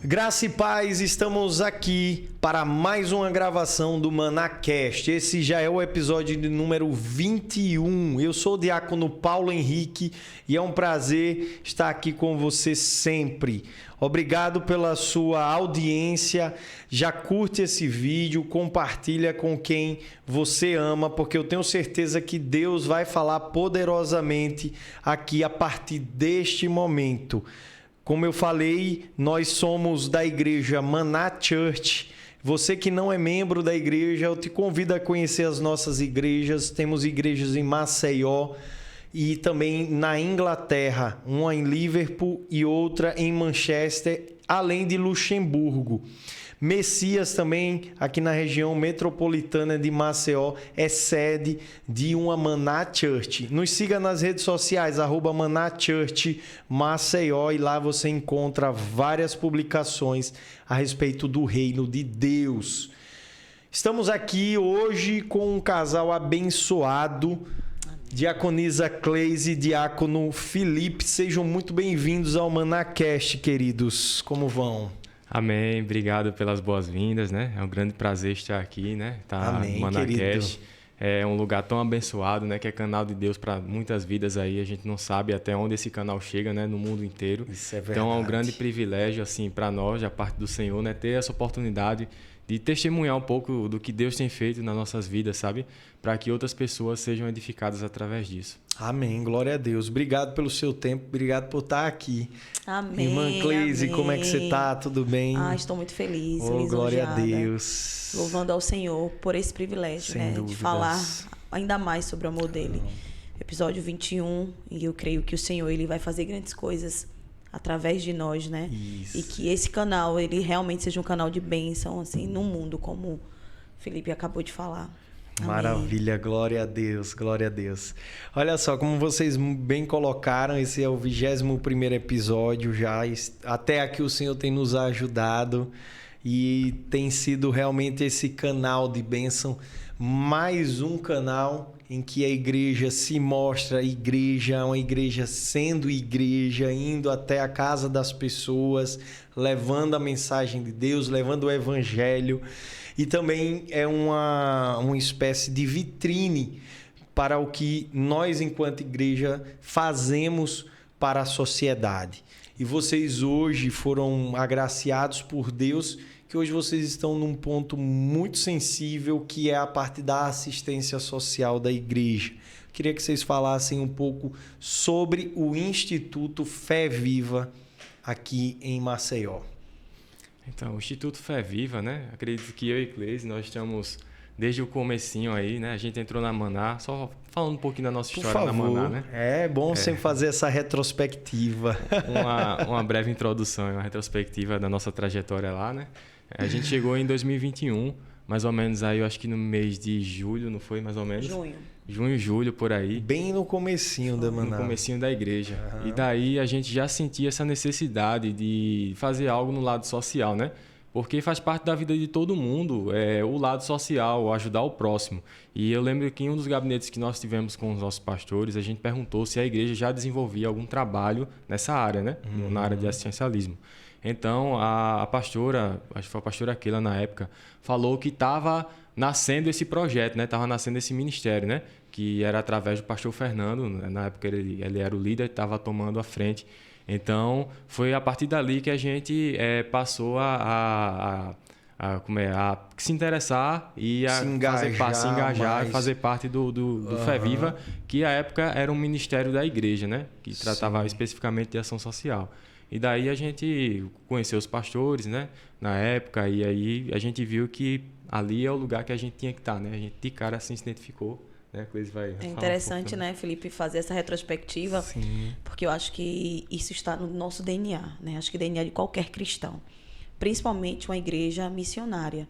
Graça e paz, estamos aqui para mais uma gravação do ManaCast. Esse já é o episódio de número 21. Eu sou o diácono Paulo Henrique e é um prazer estar aqui com você sempre. Obrigado pela sua audiência. Já curte esse vídeo, compartilha com quem você ama, porque eu tenho certeza que Deus vai falar poderosamente aqui a partir deste momento. Como eu falei, nós somos da igreja Maná Church. Você que não é membro da igreja, eu te convido a conhecer as nossas igrejas. Temos igrejas em Maceió e também na Inglaterra, uma em Liverpool e outra em Manchester, além de Luxemburgo. Messias também, aqui na região metropolitana de Maceió, é sede de uma Maná Church. Nos siga nas redes sociais, @Maná Church Maceió, e lá você encontra várias publicações a respeito do reino de Deus. Estamos aqui hoje com um casal abençoado, diaconisa Cleise e diácono Felipe. Sejam muito bem-vindos ao ManaCast, queridos. Como vão? Amém, obrigado pelas boas-vindas, né? É um grande prazer estar aqui, né? Amém, no ManaCast. querido. É um lugar tão abençoado, né? Que é canal de Deus para muitas vidas aí. A gente não sabe até onde esse canal chega, né? No mundo inteiro. Isso é verdade. Então é um grande privilégio, assim, para nós, da parte do Senhor, né? Ter essa oportunidade de testemunhar um pouco do que Deus tem feito nas nossas vidas, sabe? Para que outras pessoas sejam edificadas através disso. Amém, glória a Deus. Obrigado pelo seu tempo, obrigado por estar aqui. Amém. Irmã Cleise, amém. como é que você está? Tudo bem? Estou muito feliz, glória a lisonjeada. Deus. Louvando ao Senhor por esse privilégio, Sem né? dúvidas. De falar ainda mais sobre o amor dele. Episódio 21, e eu creio que o Senhor ele vai fazer grandes coisas através de nós, né? Isso. E que esse canal, ele realmente seja um canal de bênção, assim, no mundo, como o Felipe acabou de falar. Amém. Maravilha, glória a Deus, glória a Deus. Olha só, como vocês bem colocaram, esse é o 21º episódio já. Até aqui o Senhor tem nos ajudado e tem sido realmente esse canal de bênção, mais um canal em que a igreja se mostra igreja, uma igreja sendo igreja, indo até a casa das pessoas, levando a mensagem de Deus, levando o evangelho. E também é uma espécie de vitrine para o que nós, enquanto igreja, fazemos para a sociedade. E vocês hoje foram agraciados por Deus, que hoje vocês estão num ponto muito sensível, que é a parte da assistência social da igreja. Queria que vocês falassem um pouco sobre o Instituto Fé Viva aqui em Maceió. Então, o Instituto Fé Viva, né? Acredito que eu e Cleise, nós estamos desde o comecinho aí, né? A gente entrou na Maná, só falando um pouquinho da nossa história na Maná, né? É bom sempre fazer essa retrospectiva. Uma breve introdução, uma retrospectiva da nossa trajetória lá, né? A gente chegou em 2021, mais ou menos aí, eu acho que no mês de julho, não foi mais ou menos? Junho, julho, por aí. Bem no comecinho da Maná. No comecinho da igreja. Uhum. E daí a gente já sentia essa necessidade de fazer algo no lado social, né? Porque faz parte da vida de todo mundo, o lado social, ajudar o próximo. E eu lembro que em um dos gabinetes que nós tivemos com os nossos pastores, a gente perguntou se a igreja já desenvolvia algum trabalho nessa área, né? Na área de assistencialismo. Então, a pastora, acho que foi a pastora Keila na época, falou que estava nascendo esse projeto, né? Estava nascendo esse ministério, né? Que era através do pastor Fernando. Na época ele era o líder, estava tomando a frente. Então, foi a partir dali que a gente passou a se interessar e a se engajar e fazer parte do Fé Viva, que à época era um ministério da igreja, né? Que tratava especificamente de ação social. E daí a gente conheceu os pastores, né? Na época, e aí a gente viu que ali é o lugar que a gente tinha que estar, né? A gente de cara assim se identificou. Né? É interessante, né, Felipe, fazer essa retrospectiva. Sim. Porque eu acho que isso está no nosso DNA, né? Acho que o DNA de qualquer cristão, principalmente uma igreja missionária.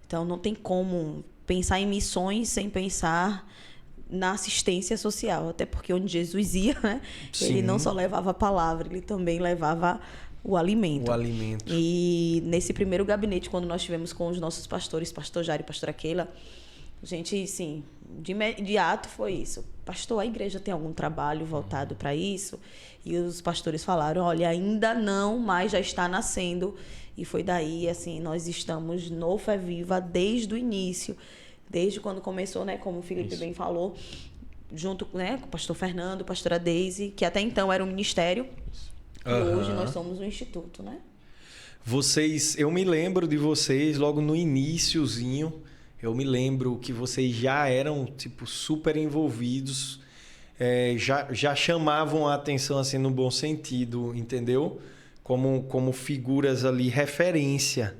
Então não tem como pensar em missões sem pensar na assistência social, até porque onde Jesus ia, né? Ele não só levava a palavra, ele também levava o alimento. E nesse primeiro gabinete, quando nós tivemos com os nossos pastores, pastor Jair e pastora Keila, A gente, sim, de imediato foi isso. Pastor, a igreja tem algum trabalho voltado para isso? E os pastores falaram, olha, ainda não, mas já está nascendo. E foi daí, assim, nós estamos no Fé Viva desde o início, desde quando começou, né, como o Felipe bem falou, junto, né, com o pastor Fernando, pastora Deise, que até então era um ministério, e hoje nós somos um instituto, né? Eu me lembro de vocês logo no iniciozinho, eu me lembro que vocês já eram, tipo, super envolvidos, já chamavam a atenção, assim, no bom sentido, entendeu? Como figuras ali, referenciais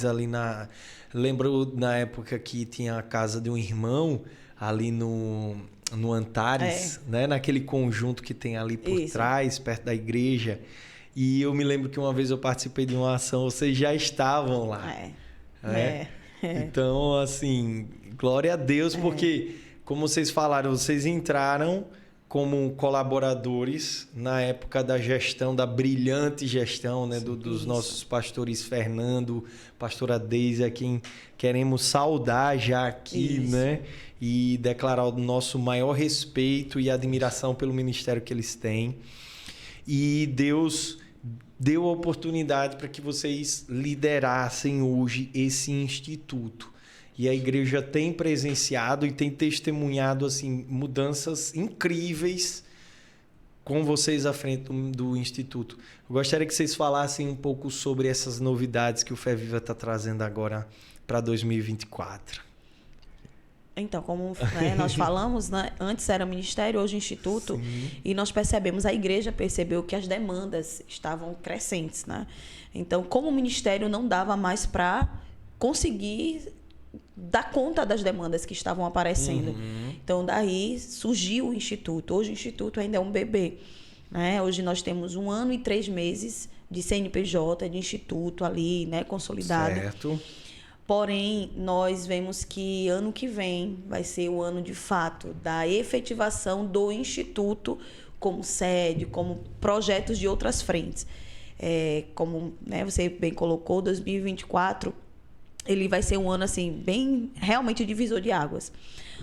ali na... Lembro na época que tinha a casa de um irmão ali no Antares, né? Naquele conjunto que tem ali por trás, perto da igreja. E eu me lembro que uma vez eu participei de uma ação, vocês já estavam lá. Então, assim, glória a Deus, porque, como vocês falaram, vocês entraram como colaboradores na época da gestão, da brilhante gestão, né, dos nossos pastores Fernando, pastora Deise, a quem queremos saudar já aqui, né, e declarar o nosso maior respeito e admiração pelo ministério que eles têm. E Deus deu a oportunidade para que vocês liderassem hoje esse instituto. E a igreja tem presenciado e tem testemunhado assim, mudanças incríveis com vocês à frente do Instituto. Eu gostaria que vocês falassem um pouco sobre essas novidades que o Fé Viva está trazendo agora para 2024. Então, como, né, nós falamos, né, antes era ministério, hoje instituto, e nós percebemos, a igreja percebeu que as demandas estavam crescentes, né? Então, como o ministério não dava mais para conseguir dar conta das demandas que estavam aparecendo. Então, daí surgiu o Instituto. Hoje o Instituto ainda é um bebê, né? Hoje nós temos 1 ano e 3 meses de CNPJ, de Instituto ali, né, consolidado. Certo. Porém, nós vemos que ano que vem vai ser o ano, de fato, da efetivação do Instituto como sede, como projetos de outras frentes. Como, né, você bem colocou, 2024... ele vai ser um ano assim bem realmente divisor de águas,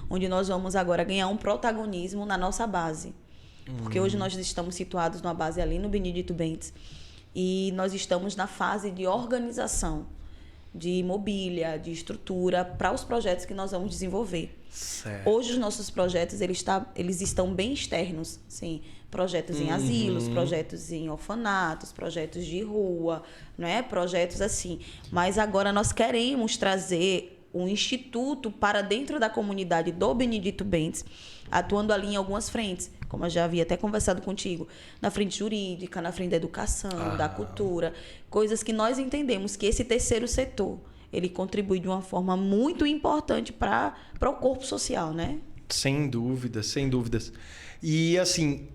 onde nós vamos agora ganhar um protagonismo na nossa base, porque hoje nós estamos situados numa base ali no Benedito Bentes e nós estamos na fase de organização de mobília, de estrutura para os projetos que nós vamos desenvolver. Certo. Hoje os nossos projetos eles estão bem externos, sim. Projetos em asilos, projetos em orfanatos, projetos de rua, né? Projetos assim. Mas agora nós queremos trazer um instituto para dentro da comunidade do Benedito Bentes, atuando ali em algumas frentes, como eu já havia até conversado contigo, na frente jurídica, na frente da educação, da cultura, coisas que nós entendemos que esse terceiro setor, ele contribui de uma forma muito importante para o corpo social, né? Sem dúvidas, sem dúvidas. E assim,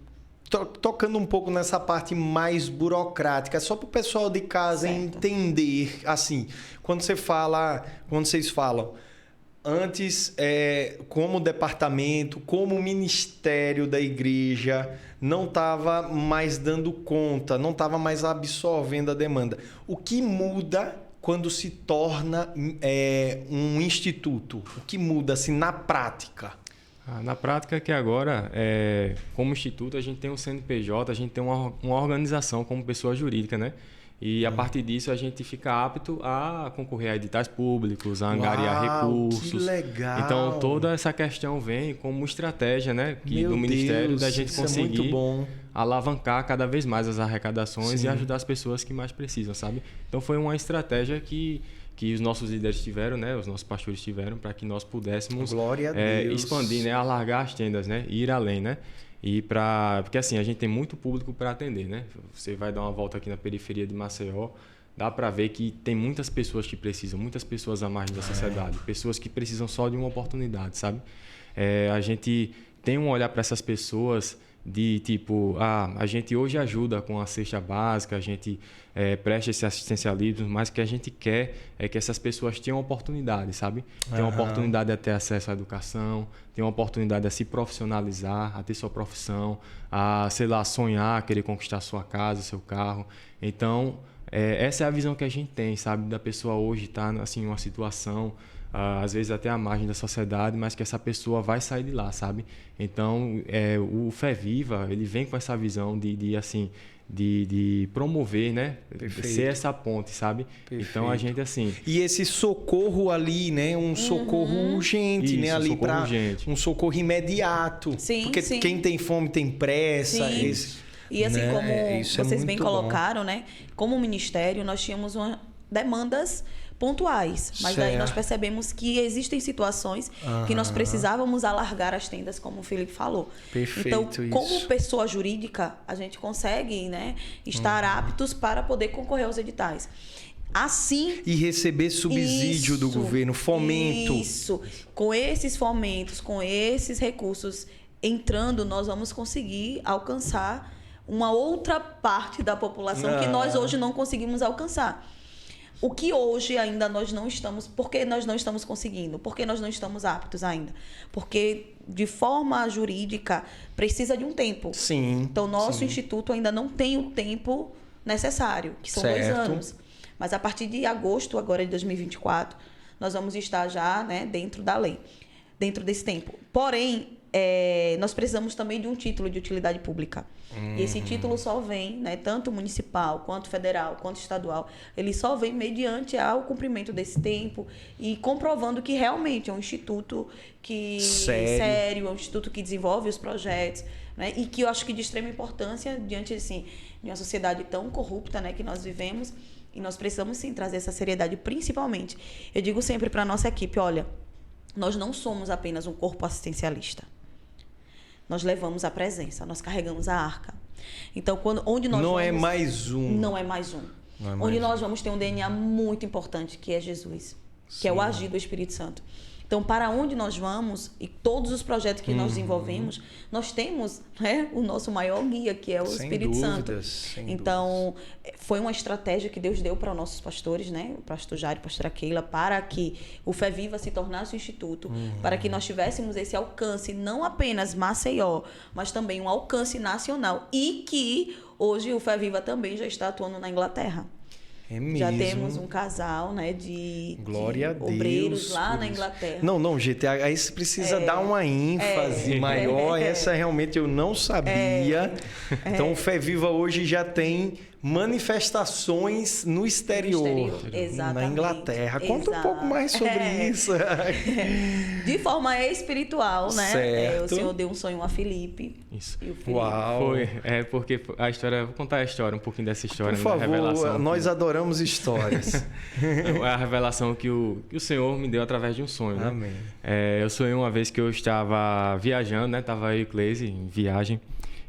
tocando um pouco nessa parte mais burocrática, só para o pessoal de casa entender, assim, quando vocês falam, antes, como departamento, como ministério da igreja, não estava mais dando conta, não estava mais absorvendo a demanda. O que muda quando se torna um instituto? O que muda assim, na prática? Na prática é que agora, como instituto, a gente tem um CNPJ, a gente tem uma organização como pessoa jurídica, né? E a partir disso a gente fica apto a concorrer a editais públicos, a angariar recursos. Que legal! Então toda essa questão vem como estratégia, né, do Ministério, da gente conseguir alavancar cada vez mais as arrecadações e ajudar as pessoas que mais precisam, sabe? Então foi uma estratégia que os nossos líderes tiveram, né, os nossos pastores tiveram, para que nós pudéssemos expandir, né, alargar as tendas, né, ir além, né? Porque assim, a gente tem muito público para atender, né? Você vai dar uma volta aqui na periferia de Maceió, dá para ver que tem muitas pessoas que precisam, muitas pessoas à margem da sociedade, pessoas que precisam só de uma oportunidade, sabe? A gente tem um olhar para essas pessoas de tipo, a gente hoje ajuda com a cesta básica, a gente presta esse assistencialismo, mas o que a gente quer é que essas pessoas tenham oportunidade, sabe? Tenham oportunidade a ter acesso à educação, tenham oportunidade a se profissionalizar, a ter sua profissão, a, sei lá, sonhar, querer conquistar sua casa, seu carro. Então, essa é a visão que a gente tem, sabe? Da pessoa hoje estar assim, em uma situação às vezes até à margem da sociedade, mas que essa pessoa vai sair de lá, sabe? Então, o Fé Viva, ele vem com essa visão de promover, né? Perfeito. Ser essa ponte, sabe? Perfeito. Então a gente assim... E esse socorro ali, né? Um socorro urgente, né? Isso, Ali socorro para urgente. um socorro imediato. Sim, porque sim. quem tem fome tem pressa. Sim. E assim, né? como Isso é vocês bem muito bom. colocaram, né? Como ministério, nós tínhamos demandas pontuais. Mas aí nós Certo. percebemos que existem situações que nós precisávamos alargar as tendas, como o Felipe falou. Perfeito, então, como isso. pessoa jurídica, a gente consegue, né, estar aptos para poder concorrer aos editais. Assim, E receber subsídio do isso, governo, fomento. Isso. Com esses fomentos, com esses recursos entrando, nós vamos conseguir alcançar uma outra parte da população que nós hoje não conseguimos alcançar. O que hoje ainda nós não estamos... Por que nós não estamos conseguindo? Por que nós não estamos aptos ainda? Porque, de forma jurídica, precisa de um tempo. Sim. Então, nosso sim. instituto ainda não tem o tempo necessário, que são 2 Certo. anos. Mas a partir de agosto agora de 2024, nós vamos estar já, né, dentro da lei, dentro desse tempo. Porém, nós precisamos também de um título de utilidade pública. E esse título só vem, né, tanto municipal, quanto federal, quanto estadual, ele só vem mediante ao cumprimento desse tempo e comprovando que realmente é um instituto sério, é um instituto que desenvolve os projetos, né, e que eu acho que de extrema importância diante assim, de uma sociedade tão corrupta, né, que nós vivemos. E nós precisamos sim trazer essa seriedade, principalmente. Eu digo sempre para a nossa equipe, olha, nós não somos apenas um corpo assistencialista. Nós levamos a presença, nós carregamos a arca. Então, onde nós Não vamos... é mais um. Não é mais um. Não é mais onde um. nós vamos ter um DNA muito importante, que é Jesus, que é o agir do Espírito Santo. Então, para onde nós vamos e todos os projetos que nós desenvolvemos, nós temos, né, o nosso maior guia, que é o Sem Espírito dúvidas, Santo. sem Então, foi uma estratégia que Deus deu para os nossos pastores, né, o pastor Jário, a pastora Keila, para que o Fé Viva se tornasse um instituto, para que nós tivéssemos esse alcance, não apenas Maceió, mas também um alcance nacional. E que hoje o Fé Viva também já está atuando na Inglaterra. É mesmo. Já temos um casal, né, de Glória a Deus obreiros lá por na isso. Inglaterra. Não, GT, aí você precisa dar uma ênfase maior. Essa realmente eu não sabia. Então, o Fé Viva hoje já tem manifestações no exterior. Exatamente. Na Inglaterra. Conta um pouco mais sobre isso. De forma espiritual, né? Certo. O Senhor deu um sonho a Felipe. Isso. E o Felipe... Uau. Foi, porque a história... Vou contar a história, um pouquinho dessa história, Por da favor, revelação. nós adoramos histórias. É a revelação que o Senhor me deu através de um sonho, né? Amém. Eu sonhei uma vez que eu estava viajando, né? Tava eu e Cleise em viagem.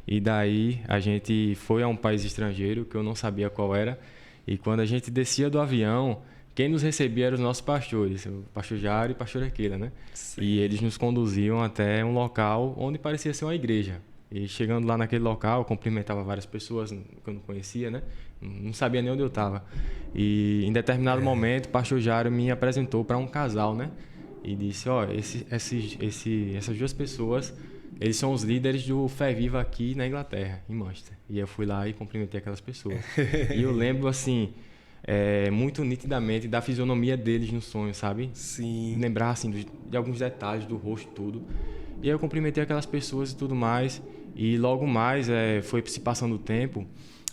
E daí a gente foi a um país estrangeiro que eu não sabia qual era. E quando a gente descia do avião, quem nos recebia eram os nossos pastores, o pastor Jário e a pastora Keila, né? Sim. E eles nos conduziam até um local onde parecia ser uma igreja. E chegando lá naquele local, eu cumprimentava várias pessoas que eu não conhecia, né? Não sabia nem onde eu estava. E em determinado momento, o pastor Jário me apresentou para um casal, né? E disse, essas 2 pessoas, eles são os líderes do Fé Viva aqui na Inglaterra, em Manchester. E eu fui lá e cumprimentei aquelas pessoas. E eu lembro, assim, muito nitidamente da fisionomia deles no sonho, sabe? Sim. Lembrar, assim, de alguns detalhes do rosto, tudo. E aí eu cumprimentei aquelas pessoas e tudo mais. E logo mais, foi se passando o tempo,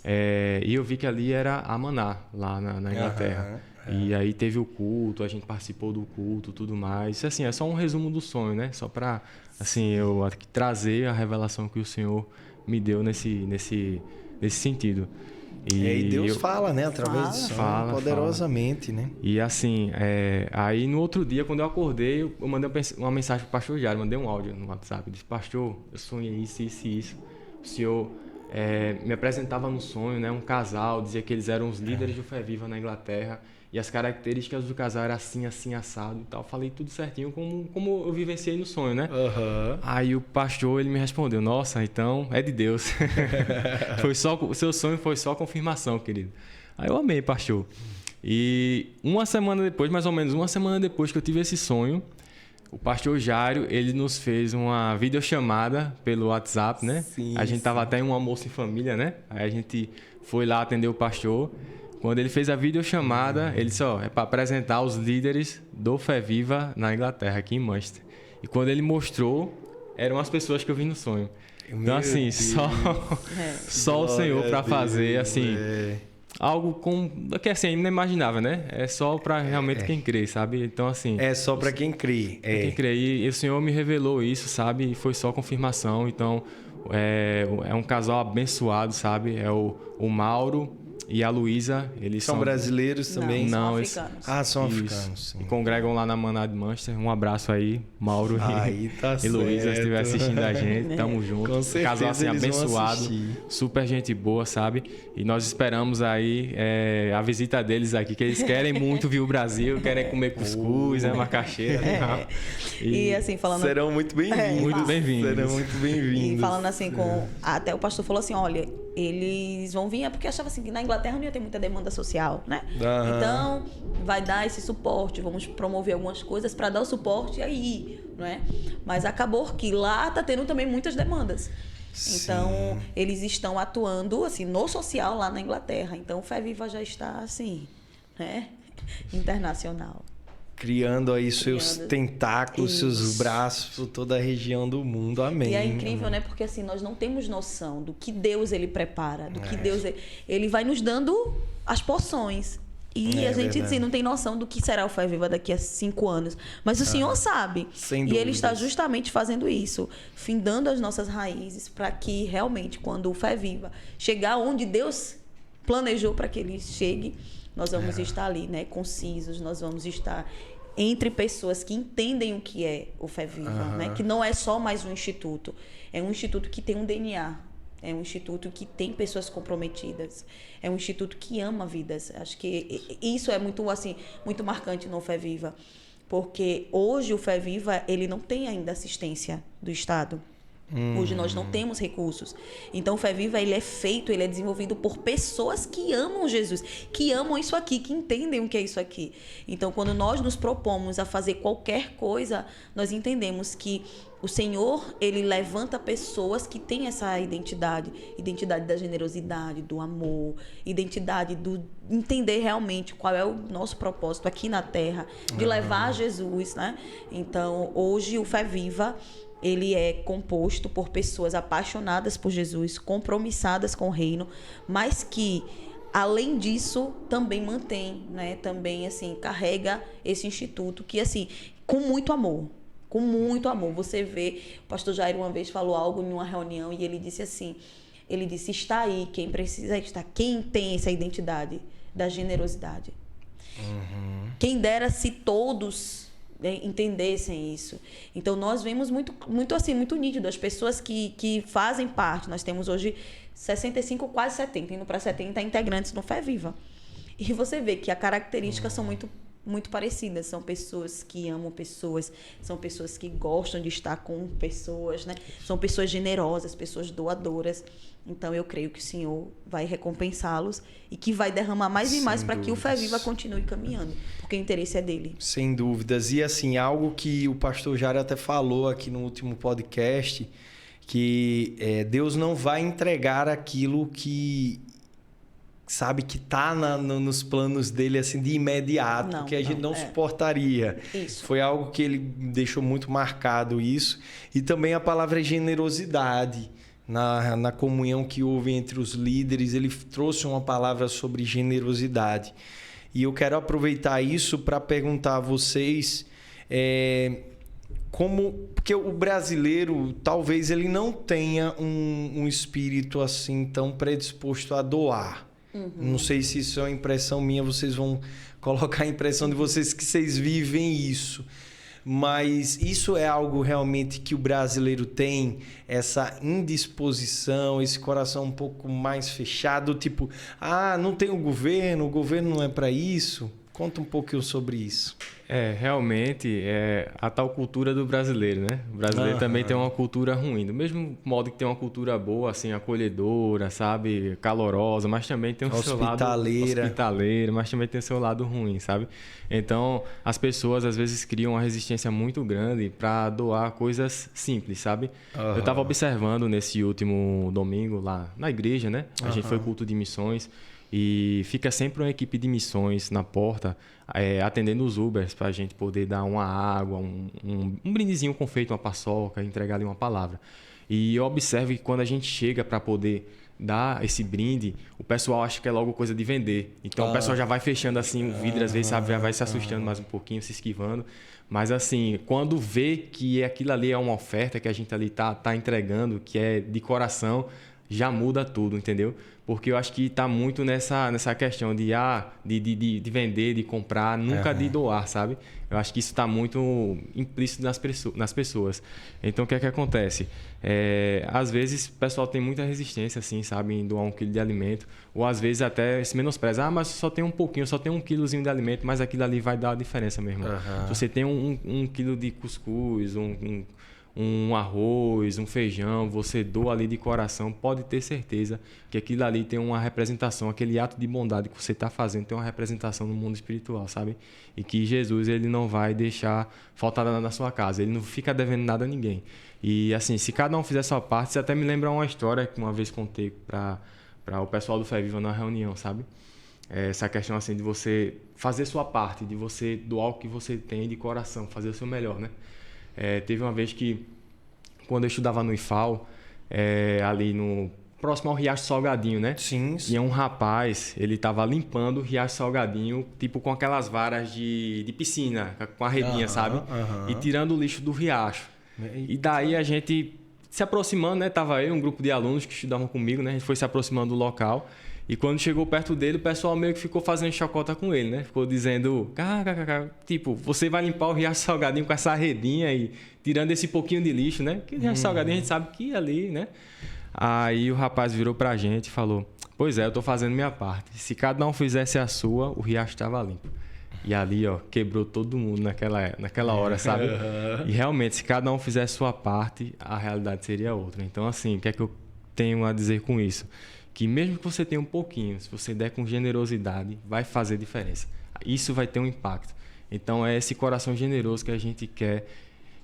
e eu vi que ali era a Maná, lá na Inglaterra. E aí teve o culto, a gente participou do culto, tudo mais. Isso, assim, é só um resumo do sonho, né? Só para, assim, eu trazer a revelação que o Senhor me deu nesse sentido. E Deus fala, né? Através do sonho, poderosamente, né? E assim, aí no outro dia, quando eu acordei, eu mandei uma mensagem pro pastor Jário, mandei um áudio no WhatsApp. Eu disse, pastor, eu sonhei isso, isso e isso. O senhor me apresentava no sonho, né? Um casal, dizia que eles eram os líderes do Fé Viva na Inglaterra. E as características do casal eram assim, assim, assado e tal. Falei tudo certinho, como eu vivenciei no sonho, né? Aí o pastor, ele me respondeu, nossa, então é de Deus. O seu sonho foi só confirmação, querido. Aí eu amei, pastor. E uma semana depois, mais ou menos uma semana depois que eu tive esse sonho, o pastor Jário, ele nos fez uma videochamada pelo WhatsApp, né? Sim, a gente tava até em um almoço em família, né? Aí a gente foi lá atender o pastor. Quando ele fez a videochamada, ele disse, é para apresentar os líderes do Fé Viva na Inglaterra, aqui em Manchester. E quando ele mostrou, eram as pessoas que eu vi no sonho. Então, assim, só o Senhor para fazer, assim, algo que assim, não imaginava, né? É só para realmente quem crê, sabe? Então, assim... É só para quem crê. Pra quem crê. E o Senhor me revelou isso, sabe? E foi só confirmação. Então, é um casal abençoado, sabe? É o Mauro e a Luísa. Eles são brasileiros também? Não, são africanos. São africanos. E congregam lá na Maná de Manchester. Um abraço aí, Mauro e Luísa, se estiver assistindo a gente. Tamo junto. Com certeza, casal assim, abençoado, super gente boa, sabe? E nós esperamos aí a visita deles aqui, que eles querem muito vir o Brasil, querem comer cuscuz, macaxeira. E assim, falando... Serão muito bem-vindos. Muito bem-vindos. Serão muito bem-vindos. E falando assim, até o pastor falou assim, olha, eles vão vir, porque achava assim que na Inglaterra não ia ter muita demanda social, né? Então, vai dar esse suporte, vamos promover algumas coisas para dar o suporte aí, não é? Mas acabou que lá tá tendo também muitas demandas. Sim. Então, eles estão atuando assim no social lá na Inglaterra. Então, o Fé Viva já está assim, né? Internacional. Criando aí seus tentáculos, seus braços por toda a região do mundo. Amém. E é incrível, né? Porque assim, nós não temos noção do que Deus ele prepara, do que Deus ele vai nos dando as porções. E a gente assim, não tem noção do que será o Fé Viva daqui a 5 anos. Mas o Senhor sabe. Sem e dúvidas. Ele está justamente fazendo isso, findando as nossas raízes, para que realmente, quando o Fé Viva chegar onde Deus planejou para que ele chegue, nós vamos estar ali, né, concisos, nós vamos estar entre pessoas que entendem o que é o Fé Viva, né? Que não é só mais um instituto, é um instituto que tem um DNA, é um instituto que tem pessoas comprometidas, é um instituto que ama vidas. Acho que isso é muito assim, muito marcante no Fé Viva, porque hoje o Fé Viva ele não tem ainda assistência do Estado. Hoje nós não temos recursos. Então o Fé Viva ele é desenvolvido por pessoas que amam Jesus, que amam isso aqui, que entendem o que é isso aqui. Então quando nós nos propomos a fazer qualquer coisa, nós entendemos que o Senhor, ele levanta pessoas que têm essa identidade da generosidade, do amor, identidade do entender realmente qual é o nosso propósito aqui na Terra, de levar Jesus, né? Então hoje o Fé Viva ele é composto por pessoas apaixonadas por Jesus, compromissadas com o reino, mas que, além disso, também mantém, né? Também, assim, carrega esse instituto que, assim, com muito amor. Com muito amor. Você vê, o pastor Jair uma vez falou algo em uma reunião e ele disse assim, está aí quem precisa estar, quem tem essa identidade da generosidade. Quem dera se todos entendessem isso. Então nós vemos muito assim, muito nítido as pessoas que fazem parte. Nós temos hoje 65, quase 70, indo para 70 integrantes no Fé Viva. E você vê que as características são muito parecidas. São pessoas que amam pessoas, são pessoas que gostam de estar com pessoas, né? São pessoas generosas, pessoas doadoras. Então eu creio que o Senhor vai recompensá-los e que vai derramar mais e mais para que o Fé Viva continue caminhando, porque o interesse é dele. Sem dúvidas. E assim, algo que o pastor Jair até falou aqui no último podcast, que Deus não vai entregar aquilo que sabe que está nos planos dele assim de imediato, que a gente não suportaria. Isso. Foi algo que ele deixou muito marcado isso. E também a palavra generosidade. Na comunhão que houve entre os líderes, ele trouxe uma palavra sobre generosidade. E eu quero aproveitar isso para perguntar a vocês porque o brasileiro talvez ele não tenha um espírito assim tão predisposto a doar. Não sei se isso é uma impressão minha, vocês vão colocar a impressão de vocês que vocês vivem isso. Mas isso é algo realmente que o brasileiro tem, essa indisposição, esse coração um pouco mais fechado, tipo, não tem o governo não é para isso. Conta um pouquinho sobre isso. Realmente é a tal cultura do brasileiro, né? O brasileiro também tem uma cultura ruim. Do mesmo modo que tem uma cultura boa, assim, acolhedora, sabe? Calorosa, mas também tem o seu lado hospitaleira, mas também tem o seu lado ruim, sabe? Então, as pessoas às vezes criam uma resistência muito grande para doar coisas simples, sabe? Eu estava observando nesse último domingo lá na igreja, né? A gente foi culto de missões. E fica sempre uma equipe de missões na porta, atendendo os Ubers para a gente poder dar uma água, um brindezinho com feito, uma paçoca, entregar ali uma palavra. E eu observo que quando a gente chega para poder dar esse brinde, o pessoal acha que é logo coisa de vender. Então o pessoal já vai fechando assim o vidro, às vezes, sabe, já vai se assustando mais um pouquinho, se esquivando. Mas assim, quando vê que aquilo ali é uma oferta que a gente ali tá entregando, que é de coração, já muda tudo, entendeu? Porque eu acho que está muito nessa questão de vender, de comprar, nunca de doar, sabe? Eu acho que isso está muito implícito nas pessoas. Então, o que é que acontece? Às vezes, o pessoal tem muita resistência, assim, sabe? Em doar 1 quilo de alimento. Ou, às vezes, até se menospreza. Ah, mas só tem um pouquinho, só tem 1 quilozinho de alimento, mas aquilo ali vai dar a diferença, meu irmão. Se você tem um quilo de cuscuz, um arroz, um feijão, você doa ali de coração, pode ter certeza que aquilo ali tem uma representação, aquele ato de bondade que você está fazendo tem uma representação no mundo espiritual, sabe? E que Jesus, ele não vai deixar faltar nada na sua casa, ele não fica devendo nada a ninguém. E assim, se cada um fizer a sua parte, você até me lembra uma história que uma vez contei para o pessoal do Fé Viva na reunião, sabe? Essa questão assim de você fazer sua parte, de você doar o que você tem de coração, fazer o seu melhor, né? Teve uma vez que, quando eu estudava no IFAL, ali próximo ao Riacho Salgadinho, né? Sim. E um rapaz, ele estava limpando o Riacho Salgadinho, tipo com aquelas varas de piscina, com a redinha, sabe? E tirando o lixo do riacho. E daí a gente se aproximando, né? Tava eu, um grupo de alunos que estudavam comigo, né? A gente foi se aproximando do local. E quando chegou perto dele, o pessoal meio que ficou fazendo chacota com ele, né? Ficou dizendo, tipo, você vai limpar o Riacho Salgadinho com essa redinha e tirando esse pouquinho de lixo, né? Porque o Riacho Salgadinho a gente sabe que ali, né? Aí o rapaz virou pra gente e falou, pois é, eu tô fazendo minha parte. Se cada um fizesse a sua, o riacho estava limpo. E ali, ó, quebrou todo mundo naquela hora, sabe? E realmente, se cada um fizesse a sua parte, a realidade seria outra. Então, assim, o que é que eu tenho a dizer com isso? Que mesmo que você tenha um pouquinho, se você der com generosidade, vai fazer diferença. Isso vai ter um impacto. Então, é esse coração generoso que a gente quer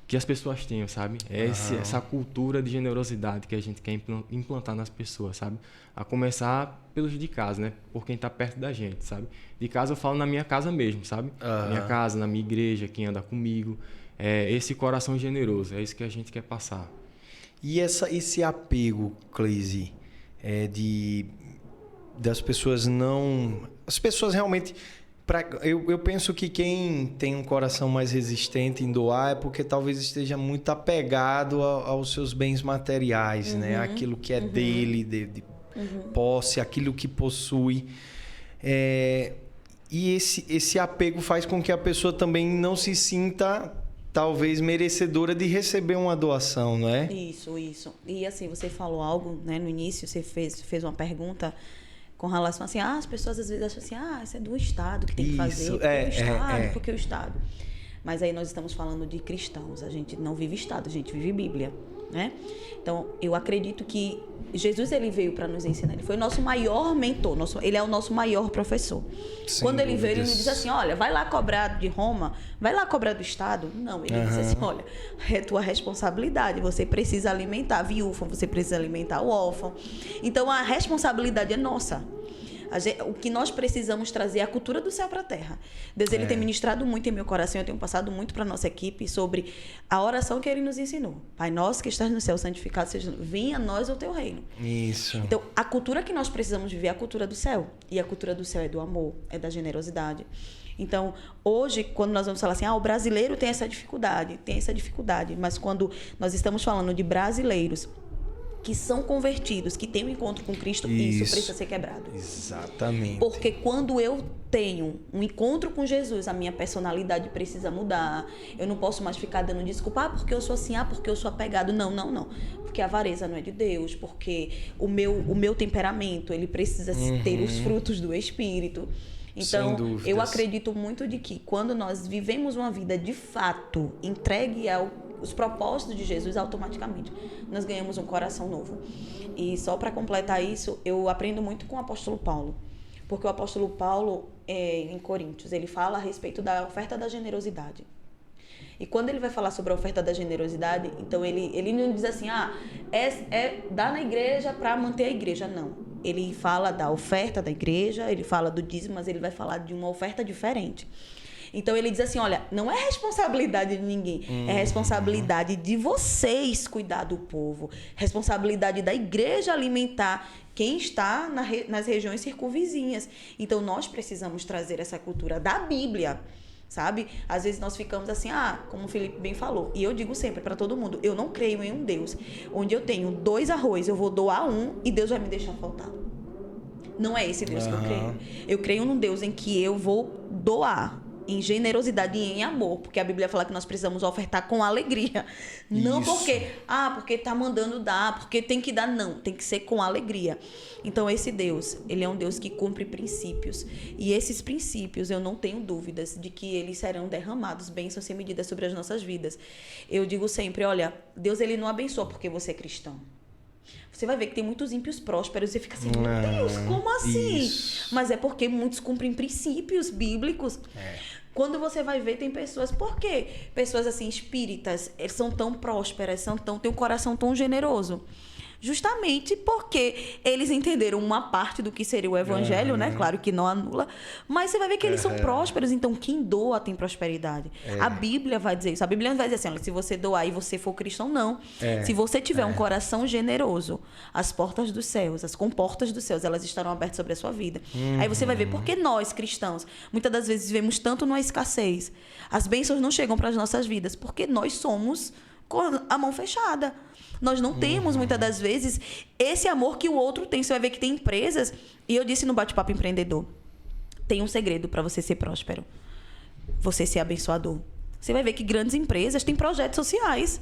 que as pessoas tenham, sabe? Essa cultura de generosidade que a gente quer implantar nas pessoas, sabe? A começar pelos de casa, né? Por quem está perto da gente, sabe? De casa eu falo na minha casa mesmo, sabe? Na minha casa, na minha igreja, quem anda comigo. Esse coração generoso, é isso que a gente quer passar. E esse apego, Cleise, das pessoas não... As pessoas realmente... Eu penso que quem tem um coração mais resistente em doar é porque talvez esteja muito apegado aos seus bens materiais, né? Aquilo que é dele, de posse, aquilo que possui. E esse apego faz com que a pessoa também não se sinta, talvez, merecedora de receber uma doação, não é? Isso. E assim, você falou algo, né, no início, você fez uma pergunta com relação assim, as pessoas às vezes acham assim, isso é do Estado que tem que fazer, porque o Estado. Mas aí nós estamos falando de cristãos, a gente não vive Estado, a gente vive Bíblia, né? Então, eu acredito que Jesus, ele veio para nos ensinar, ele foi o nosso maior mentor, ele é o nosso maior professor. Quando ele veio, ele não disse assim, olha, vai lá cobrar de Roma, vai lá cobrar do Estado. Não, ele disse assim, olha, é tua responsabilidade, você precisa alimentar a viúva, você precisa alimentar o órfão. Então, a responsabilidade é nossa. O que nós precisamos trazer é a cultura do céu para a terra. Deus, ele tem ministrado muito em meu coração, eu tenho passado muito para a nossa equipe sobre a oração que ele nos ensinou. Pai nosso que estás no céu, santificado seja, venha a nós o teu reino. Isso. Então, a cultura que nós precisamos viver é a cultura do céu. E a cultura do céu é do amor, é da generosidade. Então, hoje, quando nós vamos falar assim, o brasileiro tem essa dificuldade, mas quando nós estamos falando de brasileiros que são convertidos, que têm um encontro com Cristo, isso precisa ser quebrado. Exatamente. Porque quando eu tenho um encontro com Jesus, a minha personalidade precisa mudar. Eu não posso mais ficar dando desculpa, porque eu sou assim, porque eu sou apegado. Não. Porque a avareza não é de Deus, porque o meu temperamento, ele precisa ter os frutos do Espírito. Então, eu acredito muito de que quando nós vivemos uma vida de fato entregue aos propósitos de Jesus, automaticamente nós ganhamos um coração novo. E só para completar isso, eu aprendo muito com o apóstolo Paulo. Porque o apóstolo Paulo, em Coríntios, ele fala a respeito da oferta da generosidade. E quando ele vai falar sobre a oferta da generosidade, então ele não diz assim, dar na igreja para manter a igreja. Não. ele fala da oferta da igreja, ele fala do dízimo, mas ele vai falar de uma oferta diferente. Então ele diz assim, olha, não é responsabilidade de ninguém, é responsabilidade de vocês cuidar do povo, responsabilidade da igreja alimentar quem está nas regiões circunvizinhas. Então nós precisamos trazer essa cultura da Bíblia, sabe? Às vezes nós ficamos assim, como o Felipe bem falou, e eu digo sempre para todo mundo, eu não creio em um Deus onde eu tenho 2 arroz, eu vou doar um e Deus vai me deixar faltar. Não é esse Deus que eu creio. Eu creio num Deus em que eu vou doar em generosidade e em amor, porque a Bíblia fala que nós precisamos ofertar com alegria. Não porque tá mandando dar, porque tem que dar, não, tem que ser com alegria. Então esse Deus, ele é um Deus que cumpre princípios, e esses princípios eu não tenho dúvidas de que eles serão derramados, bênçãos sem medida sobre as nossas vidas. Eu digo sempre, olha, Deus ele não abençoa porque você é cristão. Você vai ver que tem muitos ímpios prósperos e você fica assim, meu Deus, como assim? Isso. Mas é porque muitos cumprem princípios bíblicos. Quando você vai ver, tem pessoas... Por quê? Pessoas assim, espíritas, eles são tão prósperas, têm um coração tão generoso. Justamente porque eles entenderam uma parte do que seria o evangelho, né? Claro que não anula. Mas você vai ver que eles são prósperos. Então, quem doa tem prosperidade. A Bíblia vai dizer isso. A Bíblia não vai dizer assim, olha, se você doar e você for cristão, não. Se você tiver um coração generoso, as portas dos céus, as comportas dos céus, elas estarão abertas sobre a sua vida. Aí você vai ver, porque nós, cristãos, muitas das vezes vivemos tanto numa escassez. As bênçãos não chegam para as nossas vidas, porque nós somos com a mão fechada. Nós não temos, muitas das vezes, esse amor que o outro tem. Você vai ver que tem empresas, e eu disse no Bate-Papo Empreendedor, tem um segredo para você ser próspero, você ser abençoador. Você vai ver que grandes empresas têm projetos sociais.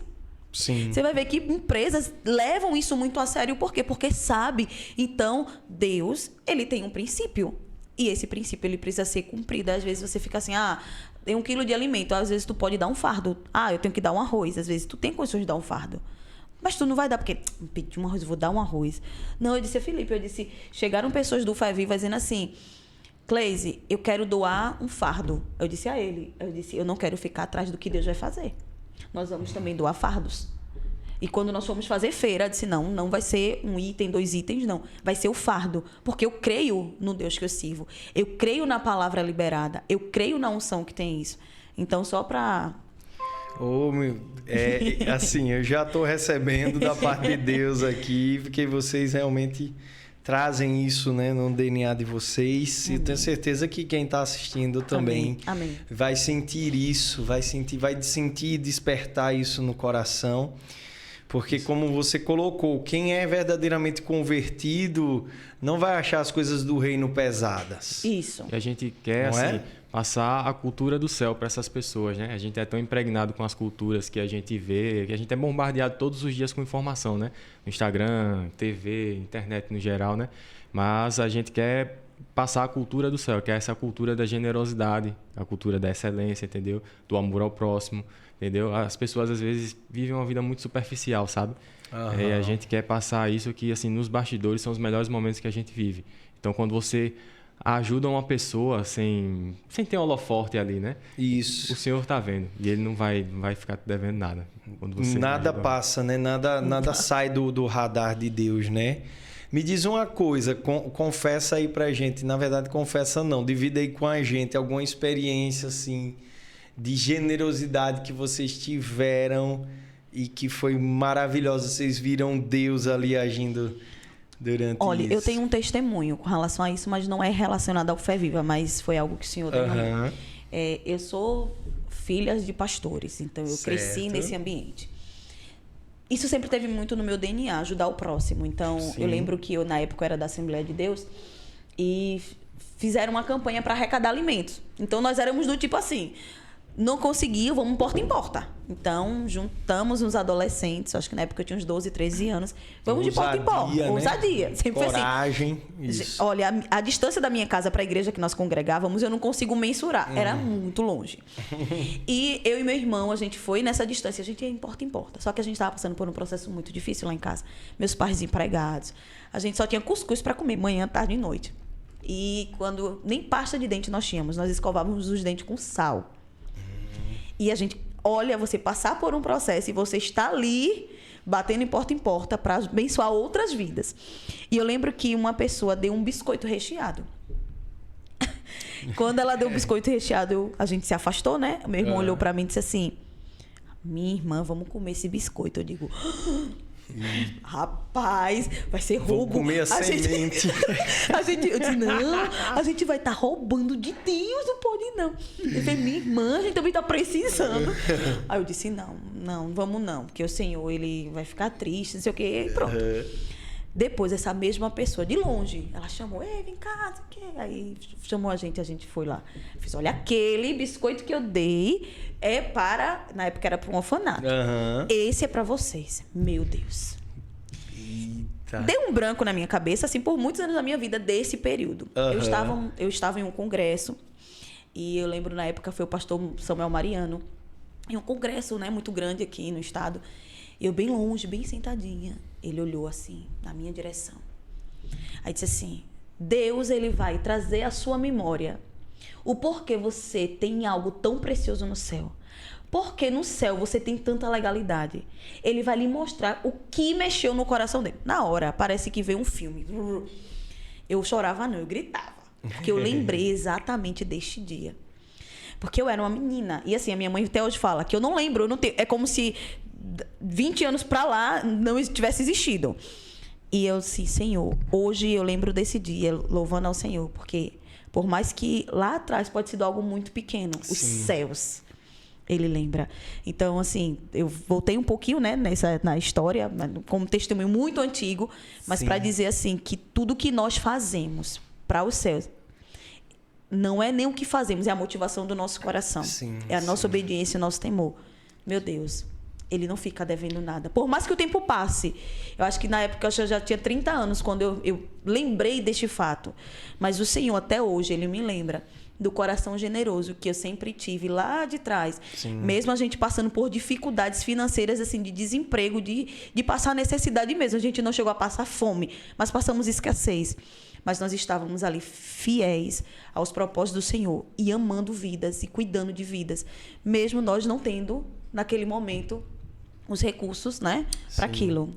Sim. Você vai ver que empresas levam isso muito a sério. Por quê? Porque sabe. Então, Deus, ele tem um princípio. E esse princípio, ele precisa ser cumprido. Às vezes você fica assim, tem 1 quilo de alimento. Às vezes tu pode dar um fardo. Eu tenho que dar um arroz. Às vezes tu tem condições de dar um fardo. Mas tu não vai dar, porque pedi um arroz, eu vou dar um arroz. Não, eu disse a Felipe, chegaram pessoas do Fé Viva dizendo assim, Cleise, eu quero doar um fardo. Eu disse a ele, eu não quero ficar atrás do que Deus vai fazer. Nós vamos também doar fardos. E quando nós fomos fazer feira, eu disse, não vai ser 1 item, 2 itens, não. Vai ser o fardo, porque eu creio no Deus que eu sirvo. Eu creio na palavra liberada. Eu creio na unção que tem isso. Então, só para... assim, eu já estou recebendo da parte de Deus aqui, porque vocês realmente trazem isso, né, no DNA de vocês. E tenho certeza que quem está assistindo também vai sentir isso, vai sentir despertar isso no coração. Porque como você colocou, quem é verdadeiramente convertido não vai achar as coisas do reino pesadas. Isso. E a gente quer, passar a cultura do céu para essas pessoas, né? A gente é tão impregnado com as culturas que a gente vê, que a gente é bombardeado todos os dias com informação, né? No Instagram, TV, internet no geral, né? Mas a gente quer passar a cultura do céu, que é essa cultura da generosidade, a cultura da excelência, entendeu? Do amor ao próximo, entendeu? As pessoas, às vezes, vivem uma vida muito superficial, sabe? E a gente quer passar isso que, assim, nos bastidores são os melhores momentos que a gente vive. Então, quando você ajuda uma pessoa sem ter um holoforte ali, né? Isso. O Senhor está vendo. E Ele não vai ficar te devendo nada. Quando você nada passa, né? Nada sai do radar de Deus, né? Me diz uma coisa, confessa aí pra gente. Na verdade, confessa não. Divida aí com a gente alguma experiência, assim, de generosidade que vocês tiveram e que foi maravilhosa. Vocês viram Deus ali agindo durante isso. Olha, eu tenho um testemunho com relação a isso, mas não é relacionado ao Fé Viva, mas foi algo que o Senhor deu. Eu sou filha de pastores, então eu cresci nesse ambiente. Isso sempre teve muito no meu DNA, ajudar o próximo. Então, eu lembro que eu, na época, era da Assembleia de Deus e fizeram uma campanha para arrecadar alimentos. Então, nós éramos do tipo assim, não conseguia, vamos porta em porta. Então, juntamos uns adolescentes, acho que na época eu tinha uns 12, 13 anos. Vamos ousadia, de porta em porta. Né? Ousadia. Sempre coragem. Foi assim. Isso. Olha, a distância da minha casa para a igreja que nós congregávamos, eu não consigo mensurar. Era muito longe. E eu e meu irmão, a gente foi nessa distância, a gente ia em porta em porta. Só que a gente estava passando por um processo muito difícil lá em casa. Meus pais desempregados. A gente só tinha cuscuz para comer, manhã, tarde e noite. E quando nem pasta de dente nós tínhamos, nós escovávamos os dentes com sal. E a gente, olha, você passar por um processo e você está ali batendo em porta para abençoar outras vidas. E eu lembro que uma pessoa deu um biscoito recheado. Quando ela deu o biscoito recheado, a gente se afastou, né? Meu irmão olhou pra mim e disse assim: minha irmã, vamos comer esse biscoito. Eu digo: rapaz, vai ser roubo. Vou comer a semente. Eu disse: não, a gente vai estar roubando de Deus, não pode não. Ele disse: minha irmã, a gente também tá precisando. Aí eu disse: não, vamos não, porque o Senhor, ele vai ficar triste, não sei o quê, e pronto. Depois, essa mesma pessoa, de longe, ela chamou: ei, vem cá, não sei o quê. Aí chamou a gente foi lá. Eu fiz: olha, aquele biscoito que eu dei é para... Na época era para um orfanato. Esse é para vocês. Meu Deus. Eita. Deu um branco na minha cabeça, assim, por muitos anos da minha vida, desse período. Eu estava em um congresso, e eu lembro, na época, foi o pastor Samuel Mariano, em um congresso, né, muito grande aqui no estado. Eu bem longe, bem sentadinha. Ele olhou assim, na minha direção. Aí disse assim: Deus, ele vai trazer à sua memória o porquê você tem algo tão precioso no céu. Porque no céu você tem tanta legalidade. Ele vai lhe mostrar o que mexeu no coração dele. Na hora, parece que veio um filme. Eu chorava não, eu gritava. Porque eu lembrei exatamente deste dia. Porque eu era uma menina. E assim, a minha mãe até hoje fala que eu não lembro. Eu não tenho, é como se 20 anos pra lá não tivesse existido. E eu disse: Senhor, hoje eu lembro desse dia, louvando ao Senhor. Porque por mais que lá atrás pode ter sido algo muito pequeno, os céus, ele lembra. Então, assim, eu voltei um pouquinho, né, na história, como testemunho muito antigo, mas para dizer assim, que tudo que nós fazemos para os céus não é nem o que fazemos, é a motivação do nosso coração. É a nossa obediência e o nosso temor. Meu Deus, ele não fica devendo nada. Por mais que o tempo passe. Eu acho que na época eu já tinha 30 anos, quando eu lembrei deste fato. Mas o Senhor, até hoje, ele me lembra do coração generoso que eu sempre tive lá de trás. Mesmo a gente passando por dificuldades financeiras, assim, de desemprego, de passar necessidade mesmo. A gente não chegou a passar fome, mas passamos escassez. Mas nós estávamos ali fiéis aos propósitos do Senhor e amando vidas e cuidando de vidas, mesmo nós não tendo, naquele momento, os recursos, né, para aquilo.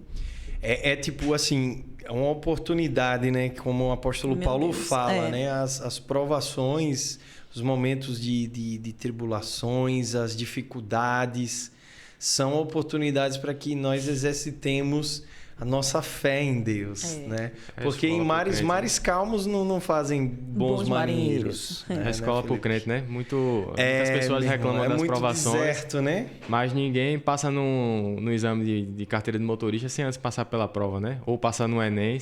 É tipo assim, é uma oportunidade, né? Como o apóstolo Paulo fala, né? As provações, os momentos de tribulações, as dificuldades, são oportunidades para que nós exercitemos a nossa fé em Deus, né? Porque em mares calmos não fazem bons marinheiros. É a escola para o crente, né? Muitas pessoas reclamam das provações, deserto, né? Mas ninguém passa no exame de carteira de motorista sem antes passar pela prova, né? Ou passar no Enem,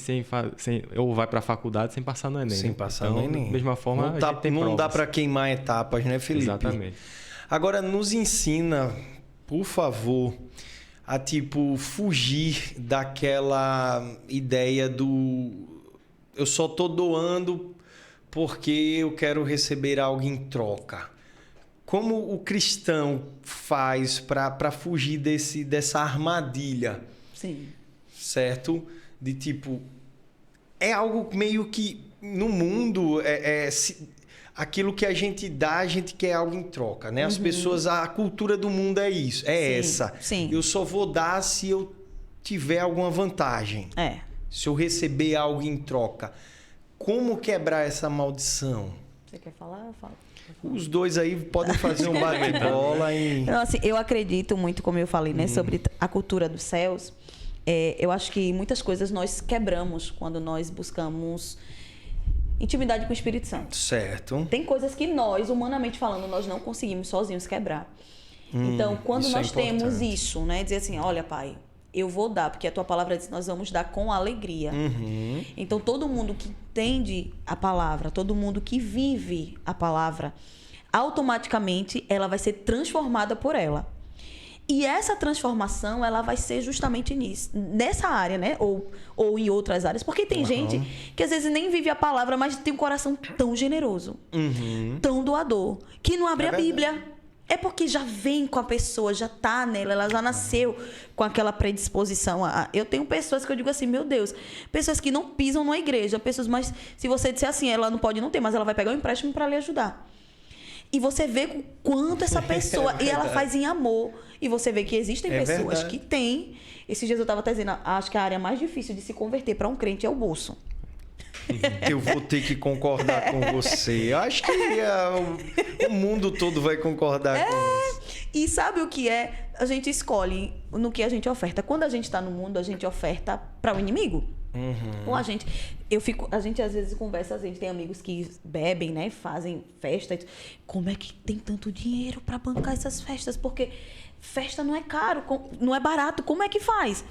ou vai para a faculdade sem passar no Enem. Sem passar no Enem. Da mesma forma, não dá para queimar etapas, né, Felipe? Exatamente. Agora, nos ensina, por favor, a fugir daquela ideia do eu só tô doando porque eu quero receber algo em troca. Como o cristão faz para fugir dessa armadilha? Sim. Certo? De é algo meio que no mundo aquilo que a gente dá, a gente quer algo em troca, né? As pessoas, a cultura do mundo é isso, essa. Sim. Eu só vou dar se eu tiver alguma vantagem. Se eu receber algo em troca. Como quebrar essa maldição? Você quer falar? Fala. Os dois aí podem fazer um bate-bola. Então, assim, eu acredito muito, como eu falei, né, sobre a cultura dos céus. Eu acho que muitas coisas nós quebramos quando nós buscamos intimidade com o Espírito Santo. Certo. Tem coisas que nós, humanamente falando, nós não conseguimos sozinhos quebrar. Então, quando nós temos isso, né? Dizer assim: olha, Pai, eu vou dar, porque a tua palavra diz que nós vamos dar com alegria. Então, todo mundo que entende a palavra, todo mundo que vive a palavra, automaticamente ela vai ser transformada por ela. E essa transformação, ela vai ser justamente nessa área, né? Ou em outras áreas. Porque tem gente que às vezes nem vive a palavra, mas tem um coração tão generoso, tão doador, que não abre a Bíblia. É porque já vem com a pessoa, já tá nela, ela já nasceu com aquela predisposição. Eu tenho pessoas que eu digo assim: meu Deus, pessoas que não pisam numa igreja, pessoas, mas se você disser assim, ela não pode não ter, mas ela vai pegar um empréstimo para lhe ajudar. E você vê o quanto essa pessoa... e ela faz em amor. E você vê que existem pessoas que têm... Esses dias eu estava até dizendo, acho que a área mais difícil de se converter para um crente é o bolso. Eu vou ter que concordar com você. Eu acho que o mundo todo vai concordar com isso. E sabe o que é? A gente escolhe no que a gente oferta. Quando a gente está no mundo, a gente oferta para o inimigo. Ou a gente às vezes conversa, a gente tem amigos que bebem, né? Fazem festa. Como é que tem tanto dinheiro para bancar essas festas? Porque festa não é caro, não é barato. Como é que faz?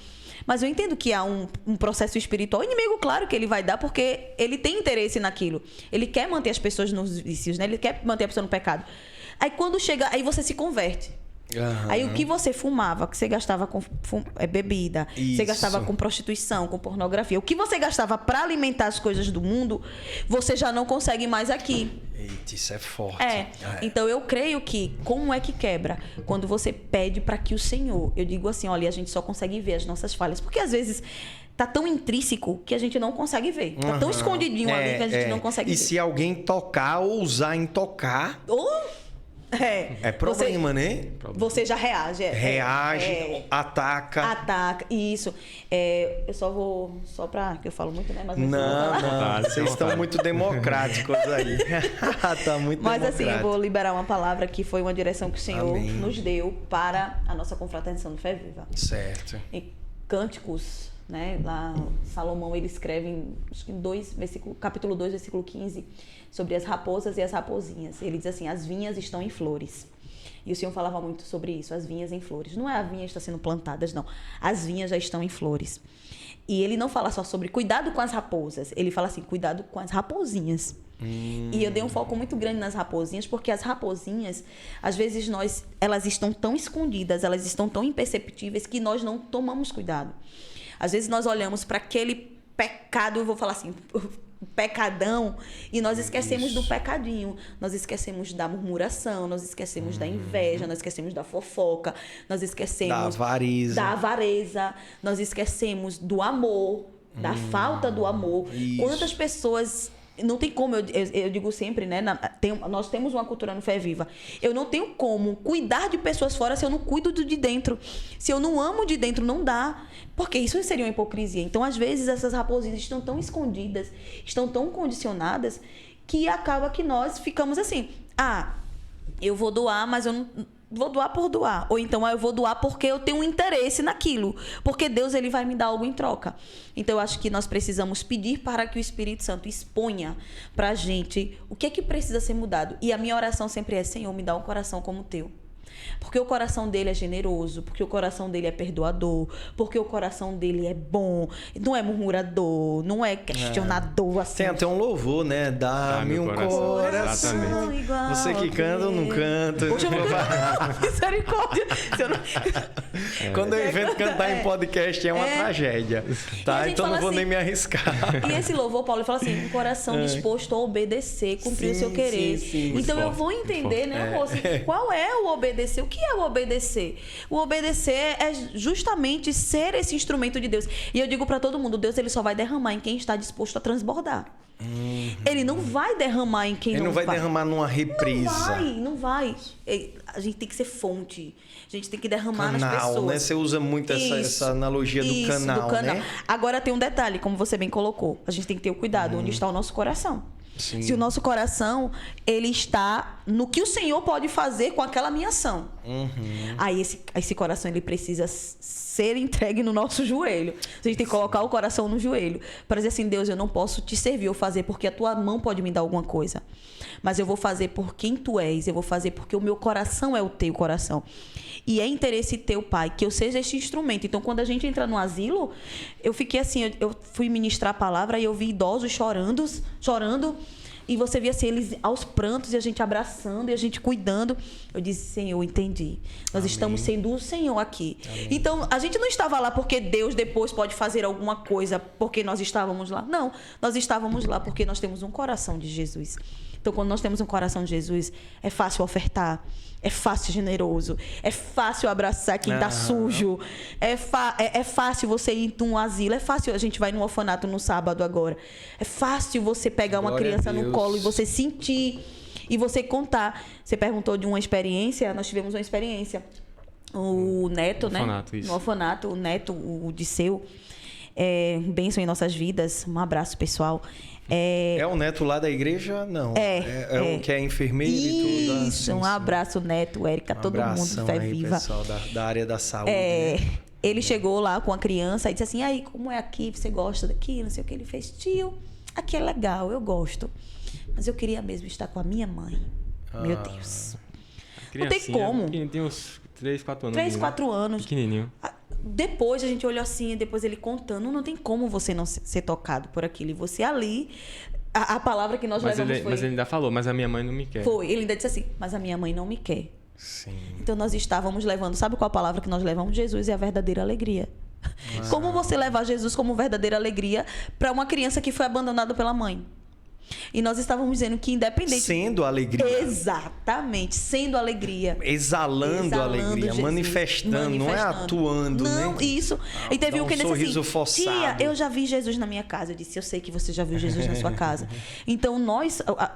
Mas eu entendo que há um processo espiritual. O inimigo, claro que ele vai dar, porque ele tem interesse naquilo. Ele quer manter as pessoas nos vícios, né? Ele quer manter a pessoa no pecado. Aí quando chega, aí você se converte. Aí o que você fumava, que você gastava com bebida, você gastava com prostituição, com pornografia, o que você gastava para alimentar as coisas do mundo, você já não consegue mais aqui. Eita, isso é forte. Então eu creio que, como é que quebra? Quando você pede para que o Senhor, eu digo assim, olha, a gente só consegue ver as nossas falhas, porque às vezes tá tão intrínseco que a gente não consegue ver. Tá tão escondidinho ali que a gente não consegue ver. E se alguém tocar ou ousar em tocar... É problema, né? Você já reage. Reage, ataca. Ataca, isso. Eu só vou... Só pra... que eu falo muito, né? Mas não. Vocês estão muito democráticos aí. Tá muito Mas democrático. assim, eu vou liberar uma palavra que foi uma direção que o Senhor nos deu para a nossa confraternização do Fé Viva. Certo. Em Cânticos, né? Lá, Salomão, ele escreve em capítulo 2, versículo 15... sobre as raposas e as raposinhas. Ele diz assim, as vinhas estão em flores. E o Senhor falava muito sobre isso, as vinhas em flores. Não é a vinha está sendo plantadas, não. As vinhas já estão em flores. E ele não fala só sobre cuidado com as raposas. Ele fala assim, cuidado com as raposinhas. E eu dei um foco muito grande nas raposinhas, porque as raposinhas, às vezes elas estão tão escondidas, elas estão tão imperceptíveis que nós não tomamos cuidado. Às vezes nós olhamos para aquele pecado, eu vou falar assim... pecadão, e nós esquecemos do pecadinho, nós esquecemos da murmuração, nós esquecemos da inveja, nós esquecemos da fofoca, nós esquecemos da avareza, nós esquecemos do amor, da falta do amor. Quantas pessoas... Não tem como, eu digo sempre, né? Nós temos uma cultura no Fé Viva. Eu não tenho como cuidar de pessoas fora se eu não cuido de dentro. Se eu não amo de dentro, não dá. Porque isso seria uma hipocrisia. Então, às vezes, essas raposinhas estão tão escondidas, estão tão condicionadas, que acaba que nós ficamos assim. Eu vou doar, mas eu não... vou doar por doar. Ou então, eu vou doar porque eu tenho um interesse naquilo. Porque Deus, ele vai me dar algo em troca. Então, eu acho que nós precisamos pedir para que o Espírito Santo exponha para a gente o que é que precisa ser mudado. E a minha oração sempre é, Senhor, me dá um coração como o teu. Porque o coração dele é generoso, porque o coração dele é perdoador, porque o coração dele é bom, não é murmurador, não é questionador. Assim. Tem até um louvor, né? Dá-me um coração igual. Você que canta ou não canta? Poxa, misericórdia. Quando eu invento cantar em podcast é uma tragédia. Tá? Então não vou nem me arriscar. E esse louvor, Paulo, ele fala assim, um coração disposto a obedecer, cumprir o seu querer. Sim. Então eu vou entender, né, moço, qual é o obedecer? O que é o obedecer? O obedecer é justamente ser esse instrumento de Deus. E eu digo para todo mundo, Deus, ele só vai derramar em quem está disposto a transbordar. Ele não vai derramar em quem ele não vai. Ele não vai derramar numa represa. Não vai. A gente tem que ser fonte. A gente tem que derramar nas pessoas. Né? Você usa muito essa analogia do canal, né? Agora tem um detalhe, como você bem colocou. A gente tem que ter o cuidado onde está o nosso coração. Sim. Se o nosso coração, ele está no que o Senhor pode fazer com aquela minha ação. Aí esse coração, ele precisa ser entregue no nosso joelho. A gente tem que colocar o coração no joelho. Para dizer assim, Deus, eu não posso te servir ou fazer porque a tua mão pode me dar alguma coisa. Mas eu vou fazer por quem tu és. Eu vou fazer porque o meu coração é o teu coração. E é interesse teu, Pai, que eu seja este instrumento. Então, quando a gente entra no asilo, eu fiquei assim, eu fui ministrar a palavra e eu vi idosos chorando. E você via assim, eles aos prantos e a gente abraçando e a gente cuidando. Eu disse, Senhor, eu entendi. Nós estamos sendo o Senhor aqui. Amém. Então, a gente não estava lá porque Deus depois pode fazer alguma coisa porque nós estávamos lá. Não, nós estávamos lá porque nós temos um coração de Jesus. Então, quando nós temos um coração de Jesus, é fácil ofertar, é fácil generoso, é fácil abraçar quem está sujo, é fácil você ir num asilo, é fácil, a gente vai num orfanato no sábado agora, é fácil você pegar uma criança no colo e você sentir E você contar. Você perguntou de uma experiência, nós tivemos uma experiência. O Neto, né? Isso. No orfanato, o Neto, o Disseu. Bênção em nossas vidas. Um abraço, pessoal. É o Neto lá da igreja? Não. É o que é enfermeiro e tudo. Isso, um abraço, Neto, Érica, todo mundo, fé aí, viva. Pessoal da área da saúde. Né? Ele chegou lá com a criança e disse assim, aí, como é aqui? Você gosta daqui? Não sei o que. Ele fez, tio, aqui é legal, eu gosto. Mas eu queria mesmo estar com a minha mãe. Meu Deus. Não tem como. Tem uns 3, 4 anos. 3, 4 anos. Pequenininho. Depois a gente olhou assim, depois ele contando, não tem como você não ser tocado por aquilo. E você ali, a palavra que nós levamos foi... Mas ele ainda falou, mas a minha mãe não me quer. Foi, ele ainda disse assim, mas a minha mãe não me quer. Sim. Então nós estávamos levando, sabe qual a palavra que nós levamos? Jesus é a verdadeira alegria. Como você levar Jesus como verdadeira alegria para uma criança que foi abandonada pela mãe? E nós estávamos dizendo que independente... Sendo alegria. Exatamente, sendo alegria. Exalando alegria, Jesus, manifestando, não é atuando, não, né? Isso. E teve um que disse sorriso assim, forçado. tia, eu já vi Jesus na minha casa. Eu disse, eu sei que você já viu Jesus na sua casa. Então,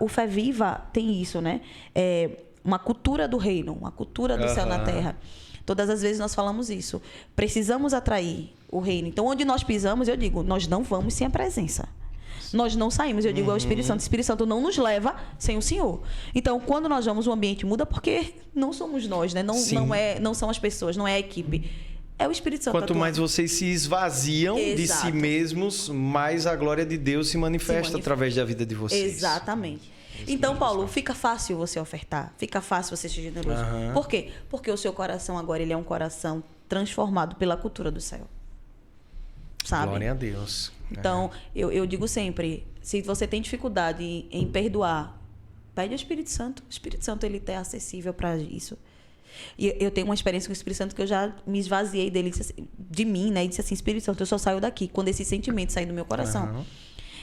o Fé Viva tem isso, né? Uma cultura do reino, uma cultura do céu na terra. Todas as vezes nós falamos isso. Precisamos atrair o reino. Então, onde nós pisamos, eu digo, nós não vamos sem a presença. Nós não saímos, eu digo, é o Espírito Santo. O Espírito Santo não nos leva sem o Senhor. Então, quando nós vamos, o ambiente muda porque não somos nós, né? Não são as pessoas, não é a equipe. É o Espírito Santo. Quanto mais vocês se esvaziam de si mesmos, mais a glória de Deus se manifesta através da vida de vocês. Exatamente. Então, Paulo, fica fácil você ofertar, fica fácil você ser generoso. Por quê? Porque o seu coração agora ele é um coração transformado pela cultura do céu. Sabe? Glória a Deus. Então, eu digo sempre, se você tem dificuldade em perdoar, pede ao Espírito Santo. O Espírito Santo, ele é acessível para isso. E eu tenho uma experiência com o Espírito Santo que eu já me esvaziei dele, de mim, né? E disse assim, Espírito Santo, eu só saio daqui quando esse sentimento sair do meu coração.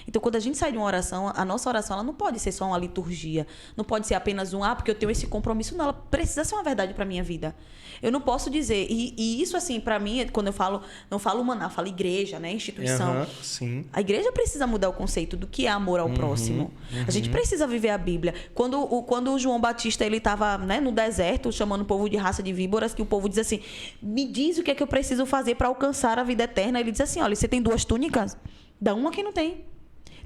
Então, quando a gente sai de uma oração, a nossa oração ela não pode ser só uma liturgia. Não pode ser apenas porque eu tenho esse compromisso. Não, ela precisa ser uma verdade para a minha vida. Eu não posso dizer... E isso, assim, para mim, quando eu falo... Não falo maná, eu falo igreja, né? Instituição. Sim. A igreja precisa mudar o conceito do que é amor ao próximo. A gente precisa viver a Bíblia. Quando o João Batista ele estava, né, no deserto, chamando o povo de raça de víboras, que o povo diz assim, me diz o que é que eu preciso fazer para alcançar a vida eterna. Ele diz assim, olha, você tem 2 túnicas? Dá uma a quem não tem.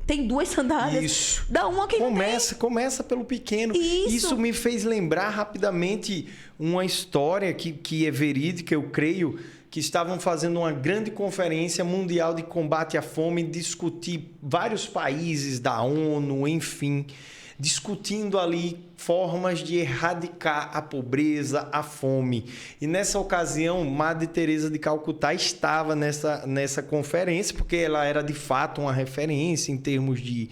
Tem 2 sandálias. Isso. Dá uma quem não tem. Começa pelo pequeno. Isso me fez lembrar rapidamente uma história que é verídica, eu creio, que estavam fazendo uma grande conferência mundial de combate à fome, discutir vários países da ONU, enfim, discutindo ali formas de erradicar a pobreza, a fome. E nessa ocasião, Madre Teresa de Calcutá estava nessa conferência, porque ela era de fato uma referência em termos de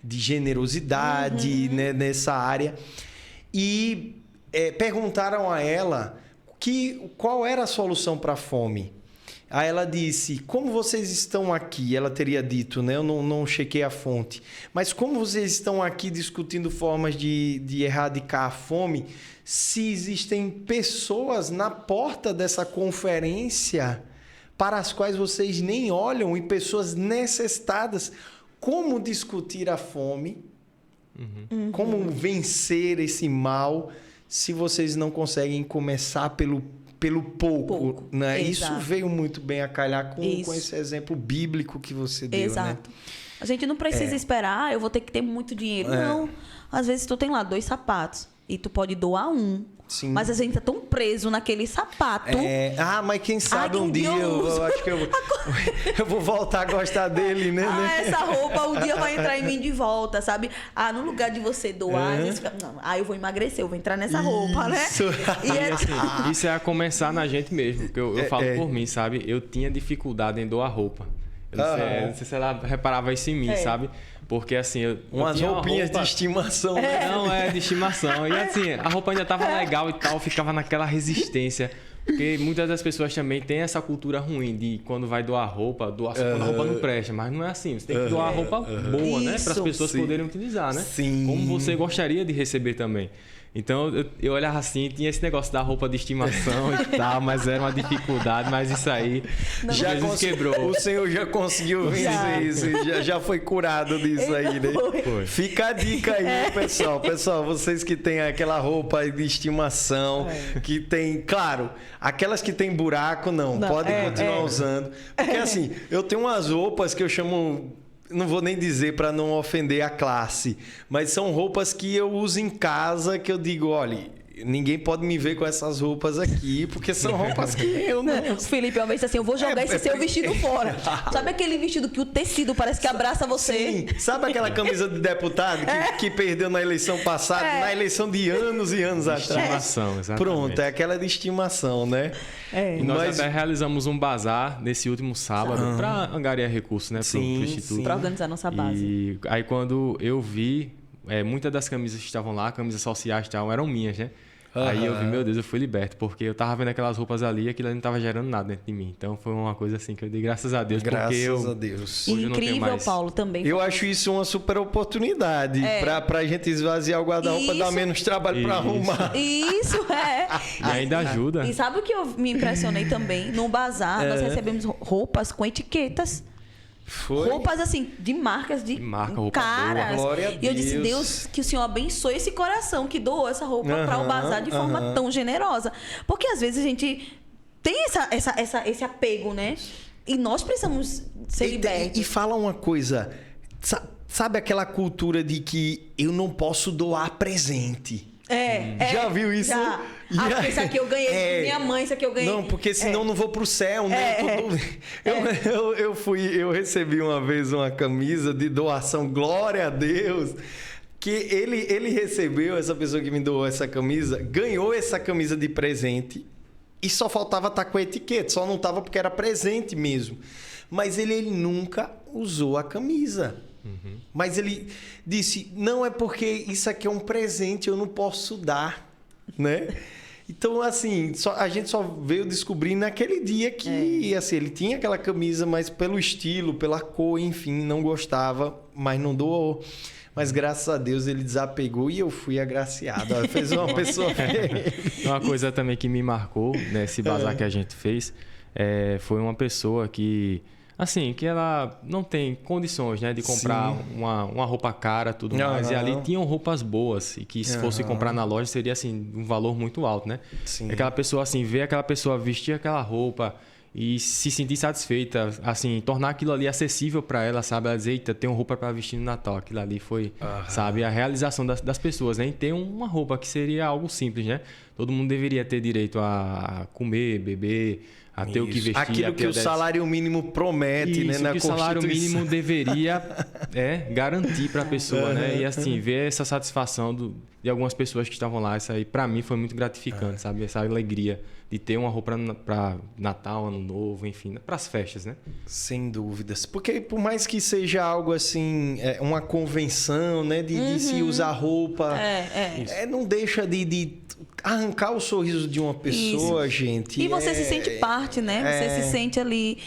generosidade, né, nessa área. E perguntaram a ela qual era a solução para a fome. Aí ela disse, como vocês estão aqui? Ela teria dito, né? Eu não chequei a fonte. Mas como vocês estão aqui discutindo formas de erradicar a fome, se existem pessoas na porta dessa conferência para as quais vocês nem olham e pessoas necessitadas, como discutir a fome? Como vencer esse mal se vocês não conseguem começar pelo pouco, né? Isso veio muito bem a calhar com esse exemplo bíblico que você deu, Exato. Né? A gente não precisa esperar, eu vou ter que ter muito dinheiro. Não. Às vezes tu tem lá 2 sapatos e tu pode doar 1. Sim. Mas a gente tá tão preso naquele sapato. Mas quem sabe um dia eu acho que eu vou voltar a gostar dele, né? Essa roupa um dia vai entrar em mim de volta, sabe? No lugar de você doar, às vezes fica, não, eu vou emagrecer, eu vou entrar nessa roupa, né? E assim, isso é a começar na gente mesmo, porque eu falo por mim, sabe? Eu tinha dificuldade em doar roupa. Eu não sei se ela reparava isso em mim, sabe? Porque assim, umas roupinhas de estimação, né? Não, de estimação. E assim, a roupa ainda tava legal e tal, ficava naquela resistência. Porque muitas das pessoas também têm essa cultura ruim de quando vai doar roupa, doar só quando a roupa não presta. Mas não é assim. Você tem que doar roupa boa, né? Para as pessoas poderem utilizar, né? Sim. Como você gostaria de receber também. Então eu olhava assim, tinha esse negócio da roupa de estimação e tal, mas era uma dificuldade, mas isso aí Jesus quebrou. O Senhor já conseguiu vencer isso, já foi curado disso aí, né? Foi. Fica a dica aí, pessoal. Pessoal, vocês que têm aquela roupa de estimação, que tem, claro, aquelas que tem buraco, não podem continuar usando. Porque assim, eu tenho umas roupas que eu chamo... Não vou nem dizer para não ofender a classe, mas são roupas que eu uso em casa que eu digo, olha, ninguém pode me ver com essas roupas aqui, porque são roupas que eu não... O Felipe, uma vez assim, eu vou jogar esse seu vestido fora. Sabe aquele vestido que o tecido parece que abraça você? Sim. Sabe aquela camisa de deputado que perdeu na eleição passada, na eleição de anos e anos atrás? Estimação, exatamente. Pronto, é aquela de estimação, né? E nós até realizamos um bazar nesse último sábado para angariar recursos, né, para o Instituto. Para organizar nossa base. E aí quando eu vi, muitas das camisas que estavam lá, camisas sociais e tal, eram minhas, né? Aí eu vi, meu Deus, eu fui liberto, porque eu tava vendo aquelas roupas ali e aquilo ali não tava gerando nada dentro de mim. Então foi uma coisa assim que eu dei graças a Deus. Graças a Deus. Incrível, Paulo, também. Eu acho isso uma super oportunidade pra gente esvaziar o guarda-roupa, dar menos trabalho pra arrumar. Isso, E ainda ajuda. E sabe o que eu me impressionei também? No bazar, nós recebemos roupas com etiquetas. Foi? Roupas assim, de marcas, de roupa caras. boa. Glória a E eu disse, Deus. Deus, que o Senhor abençoe esse coração que doou essa roupa para o bazar de forma tão generosa. Porque às vezes a gente tem esse apego, né? E nós precisamos ser libertos. E fala uma coisa, sabe aquela cultura de que eu não posso doar presente? Já viu isso? Já. Isso aqui eu ganhei, minha mãe, isso aqui eu ganhei. Não, porque senão não vou pro céu, né? Eu recebi uma vez uma camisa de doação, glória a Deus, que ele recebeu, essa pessoa que me doou essa camisa, ganhou essa camisa de presente e só faltava estar com a etiqueta, só não estava porque era presente mesmo. Mas ele nunca usou a camisa. Mas ele disse, não é porque isso aqui é um presente, eu não posso dar, né? Então, assim, a gente só veio descobrir naquele dia que assim, ele tinha aquela camisa, mas pelo estilo, pela cor, enfim, não gostava, mas não doou. Mas graças a Deus ele desapegou e eu fui agraciado. Fez uma pessoa... Uma coisa também que me marcou nesse bazar que a gente fez foi uma pessoa que... Assim, que ela não tem condições, né, de comprar uma roupa cara, tudo mais. E ali tinham roupas boas e que se fosse comprar na loja seria, assim, um valor muito alto, né? Sim. Aquela pessoa, assim, ver aquela pessoa vestir aquela roupa e se sentir satisfeita, assim, tornar aquilo ali acessível para ela, sabe? Ela dizer, eita, tem uma roupa para vestir no Natal. Aquilo ali foi, sabe, a realização das pessoas, né? E ter uma roupa que seria algo simples, né? Todo mundo deveria ter direito a comer, beber... a ter o que vestir. Aquilo que o salário mínimo promete, né, na Constituição. O salário mínimo deveria garantir para a pessoa, né? E assim, ver essa satisfação de algumas pessoas que estavam lá, isso aí para mim foi muito gratificante, sabe? Essa alegria de ter uma roupa para Natal, Ano Novo, enfim, para as festas, né? Sem dúvidas. Porque por mais que seja algo assim, uma convenção, né, de se usar roupa, não deixa de arrancar o sorriso de uma pessoa, gente. E você se sente parte, né? Você se sente ali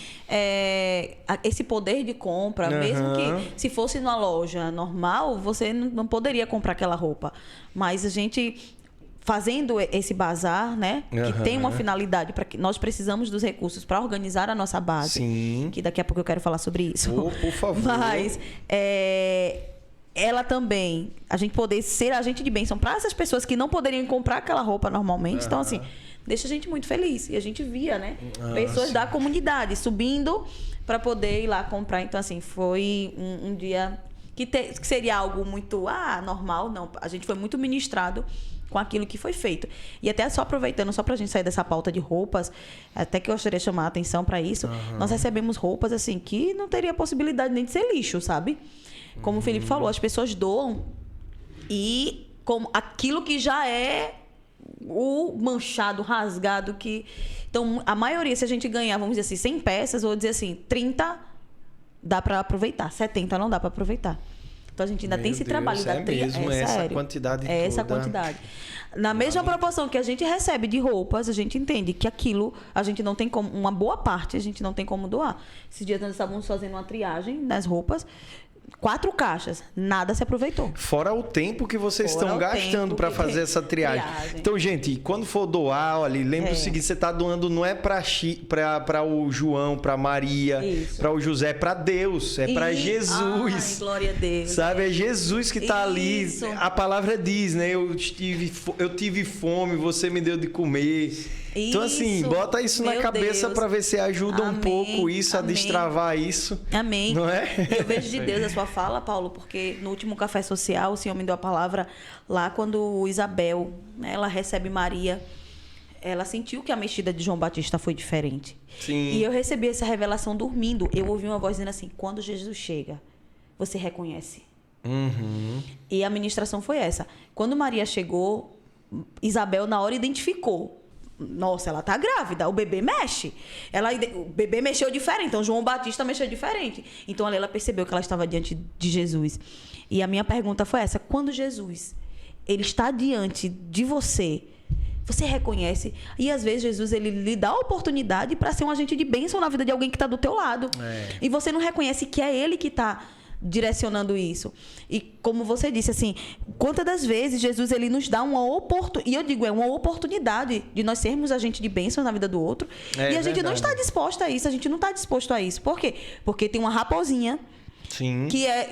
esse poder de compra, mesmo que se fosse numa loja normal, você não poderia comprar aquela roupa. Mas a gente fazendo esse bazar, né? Que tem uma finalidade, para que nós precisamos dos recursos para organizar a nossa base. Sim. Que daqui a pouco eu quero falar sobre isso. Por favor. Mas ela também, a gente poder ser agente de bênção para essas pessoas que não poderiam comprar aquela roupa normalmente. Então, assim, deixa a gente muito feliz. E a gente via, né? Pessoas da comunidade subindo para poder ir lá comprar. Então, assim, foi um dia que seria algo muito normal. Não, a gente foi muito ministrado com aquilo que foi feito. E até só aproveitando, só para a gente sair dessa pauta de roupas, até que eu gostaria de chamar a atenção para isso, nós recebemos roupas assim que não teria possibilidade nem de ser lixo, sabe? Como o Felipe falou, as pessoas doam e como aquilo que já é o manchado, rasgado, que... Então, a maioria, se a gente ganhar, vamos dizer assim, 100 peças, vou dizer assim, 30 dá para aproveitar, 70 não dá para aproveitar. Então, a gente ainda tem esse trabalho da trilha. Essa quantidade toda. Essa quantidade. Na mesma proporção que a gente recebe de roupas, a gente entende que aquilo, a gente não tem como... Uma boa parte, a gente não tem como doar. Esses dias nós estávamos fazendo uma triagem nas roupas. 4 caixas, nada se aproveitou. Fora o tempo que vocês Fora estão o gastando tempo para que- fazer essa triagem. Então, gente, quando for doar, olha, lembre o seguinte, você está doando não é para o João, para Maria, Isso. para o José, é para Deus, é para Ai, Jesus. glória a Deus. Sabe, é Jesus que está ali. Isso. A palavra diz, né? Eu tive fome, você me deu de comer. Então, assim, Isso. bota isso na Meu cabeça Deus. para ver se ajuda um Amém. pouco isso, a Amém. destravar isso. Amém. Não é? Eu vejo de Deus a sua fala, Paulo, porque no último café social o Senhor me deu a palavra lá quando Isabel, né, ela recebe Maria. Ela sentiu que a mexida de João Batista foi diferente. Sim. E eu recebi essa revelação dormindo. Eu ouvi uma voz dizendo assim: quando Jesus chega, você reconhece. Uhum. E a ministração foi essa. Quando Maria chegou, Isabel na hora identificou. Nossa, ela tá grávida, o bebê mexe. O bebê mexeu diferente, então João Batista mexeu diferente. Então ali ela percebeu que ela estava diante de Jesus. E a minha pergunta foi essa: quando Jesus ele está diante de você, você reconhece? E às vezes Jesus ele lhe dá a oportunidade para ser um agente de bênção na vida de alguém que está do teu lado. E você não reconhece que é ele que está direcionando isso. E como você disse, assim, quantas das vezes Jesus ele nos dá uma oportunidade, e eu digo, é uma oportunidade de nós sermos agente de bênção na vida do outro, e a gente não está disposto a isso, a gente não está disposto a isso. Por quê? Porque tem uma raposinha Sim.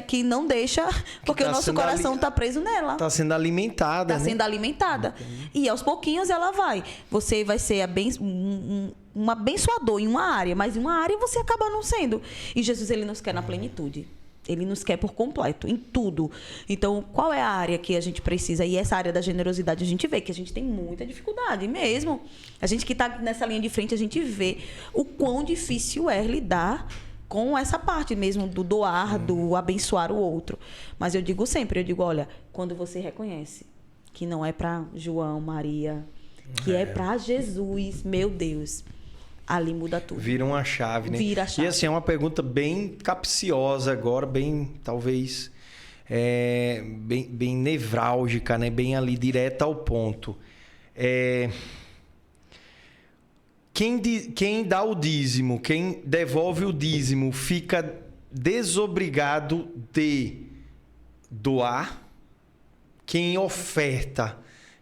que não deixa, porque tá o nosso sendo coração está preso nela. Está sendo alimentada, Está né? sendo alimentada. E aos pouquinhos ela vai. Você vai ser um abençoador em uma área, mas em uma área você acaba não sendo. E Jesus ele nos quer na plenitude. Ele nos quer por completo, em tudo. Então, qual é a área que a gente precisa? E essa área da generosidade, a gente vê que a gente tem muita dificuldade mesmo. A gente que está nessa linha de frente, a gente vê o quão difícil é lidar com essa parte mesmo do doar, do abençoar o outro. Mas eu digo sempre, olha, quando você reconhece que não é para João, Maria, que é para Jesus, meu Deus, ali muda tudo. Vira uma chave, né? Vira a chave. E assim, é uma pergunta bem capciosa agora, bem, talvez, bem nevrálgica, né? Bem ali, direta ao ponto. Quem dá o dízimo, quem devolve o dízimo, fica desobrigado de doar. Quem oferta,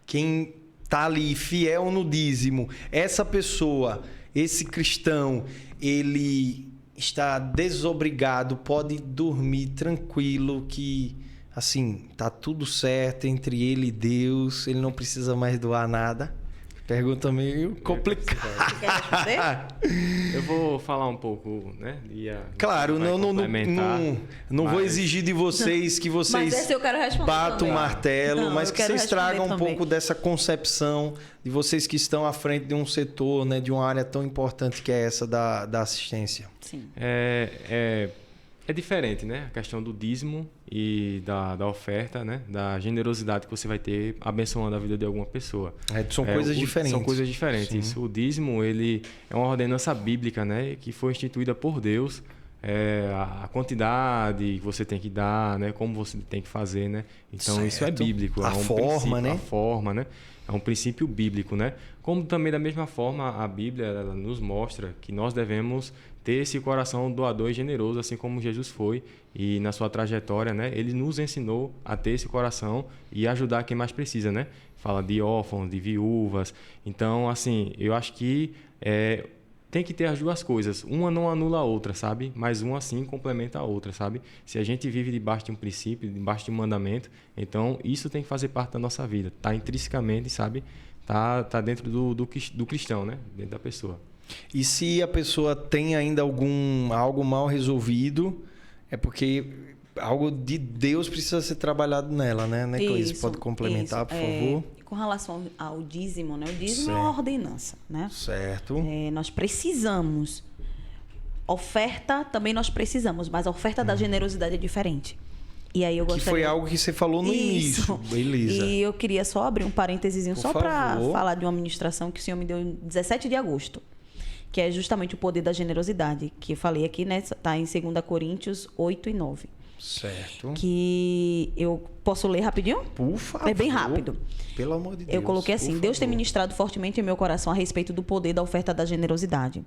quem está ali fiel no dízimo, essa pessoa, esse cristão, ele está desobrigado, pode dormir tranquilo que, assim, tá tudo certo entre ele e Deus, ele não precisa mais doar nada. Pergunta meio complicada. Você quer responder? Eu vou falar um pouco, né? Claro, não vou exigir de vocês que Mas vocês essa eu quero responder batam o também. martelo, Não, mas eu que quero vocês tragam um responder também. pouco dessa concepção de vocês que estão à frente de um setor, né, de uma área tão importante que é essa da assistência. Sim. É diferente, né? A questão do dízimo e da oferta, né? Da generosidade que você vai ter abençoando a vida de alguma pessoa. São coisas diferentes. São coisas diferentes. Sim. Isso, o dízimo, ele é uma ordenança bíblica, né? Que foi instituída por Deus. A quantidade que você tem que dar, né? Como você tem que fazer, né? Então, certo. isso é bíblico. A forma, né? A forma, né? É um princípio bíblico, né? Como também, da mesma forma, a Bíblia ela nos mostra que nós devemos ter esse coração doador e generoso, assim como Jesus foi. E na sua trajetória, né? Ele nos ensinou a ter esse coração e ajudar quem mais precisa, né? Fala de órfãos, de viúvas. Então, assim, eu acho que tem que ter as duas coisas. Uma não anula a outra, sabe? Mas uma, sim, complementa a outra, sabe? Se a gente vive debaixo de um princípio, debaixo de um mandamento, então isso tem que fazer parte da nossa vida. Tá intrinsecamente, sabe? Tá dentro do cristão, né? Dentro da pessoa. E se a pessoa tem ainda algo mal resolvido, é porque algo de Deus precisa ser trabalhado nela, né? Cleise? Pode complementar, por favor? Com relação ao dízimo, né? O dízimo é uma ordenança, né? Certo. Nós precisamos. Oferta também nós precisamos, mas a oferta da generosidade é diferente. E aí eu gostaria... Que foi algo que você falou no início, Elisa. E eu queria só abrir um parênteses só para favor. falar de uma ministração que o Senhor me deu em 17 de agosto, que é justamente o poder da generosidade, que eu falei aqui, né? Está em 2 Coríntios 8 e 9. Certo. Que eu posso ler rapidinho? Por favor. É bem rápido. Pelo amor de Deus. Eu coloquei assim: Deus tem ministrado fortemente em meu coração a respeito do poder da oferta da generosidade.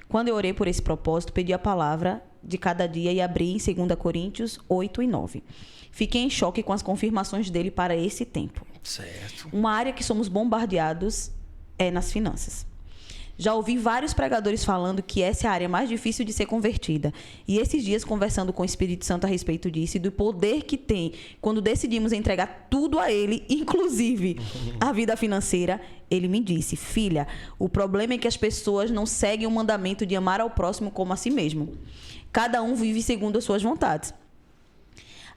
Quando eu orei por esse propósito, pedi a palavra de cada dia e abri em 2 Coríntios 8 e 9. Fiquei em choque com as confirmações dele para esse tempo. Certo. Uma área que somos bombardeados é nas finanças. Já ouvi vários pregadores falando que essa é a área mais difícil de ser convertida. E esses dias, conversando com o Espírito Santo a respeito disso e do poder que tem quando decidimos entregar tudo a Ele, inclusive a vida financeira, ele me disse: filha, o problema é que as pessoas não seguem o mandamento de amar ao próximo como a si mesmo. Cada um vive segundo as suas vontades.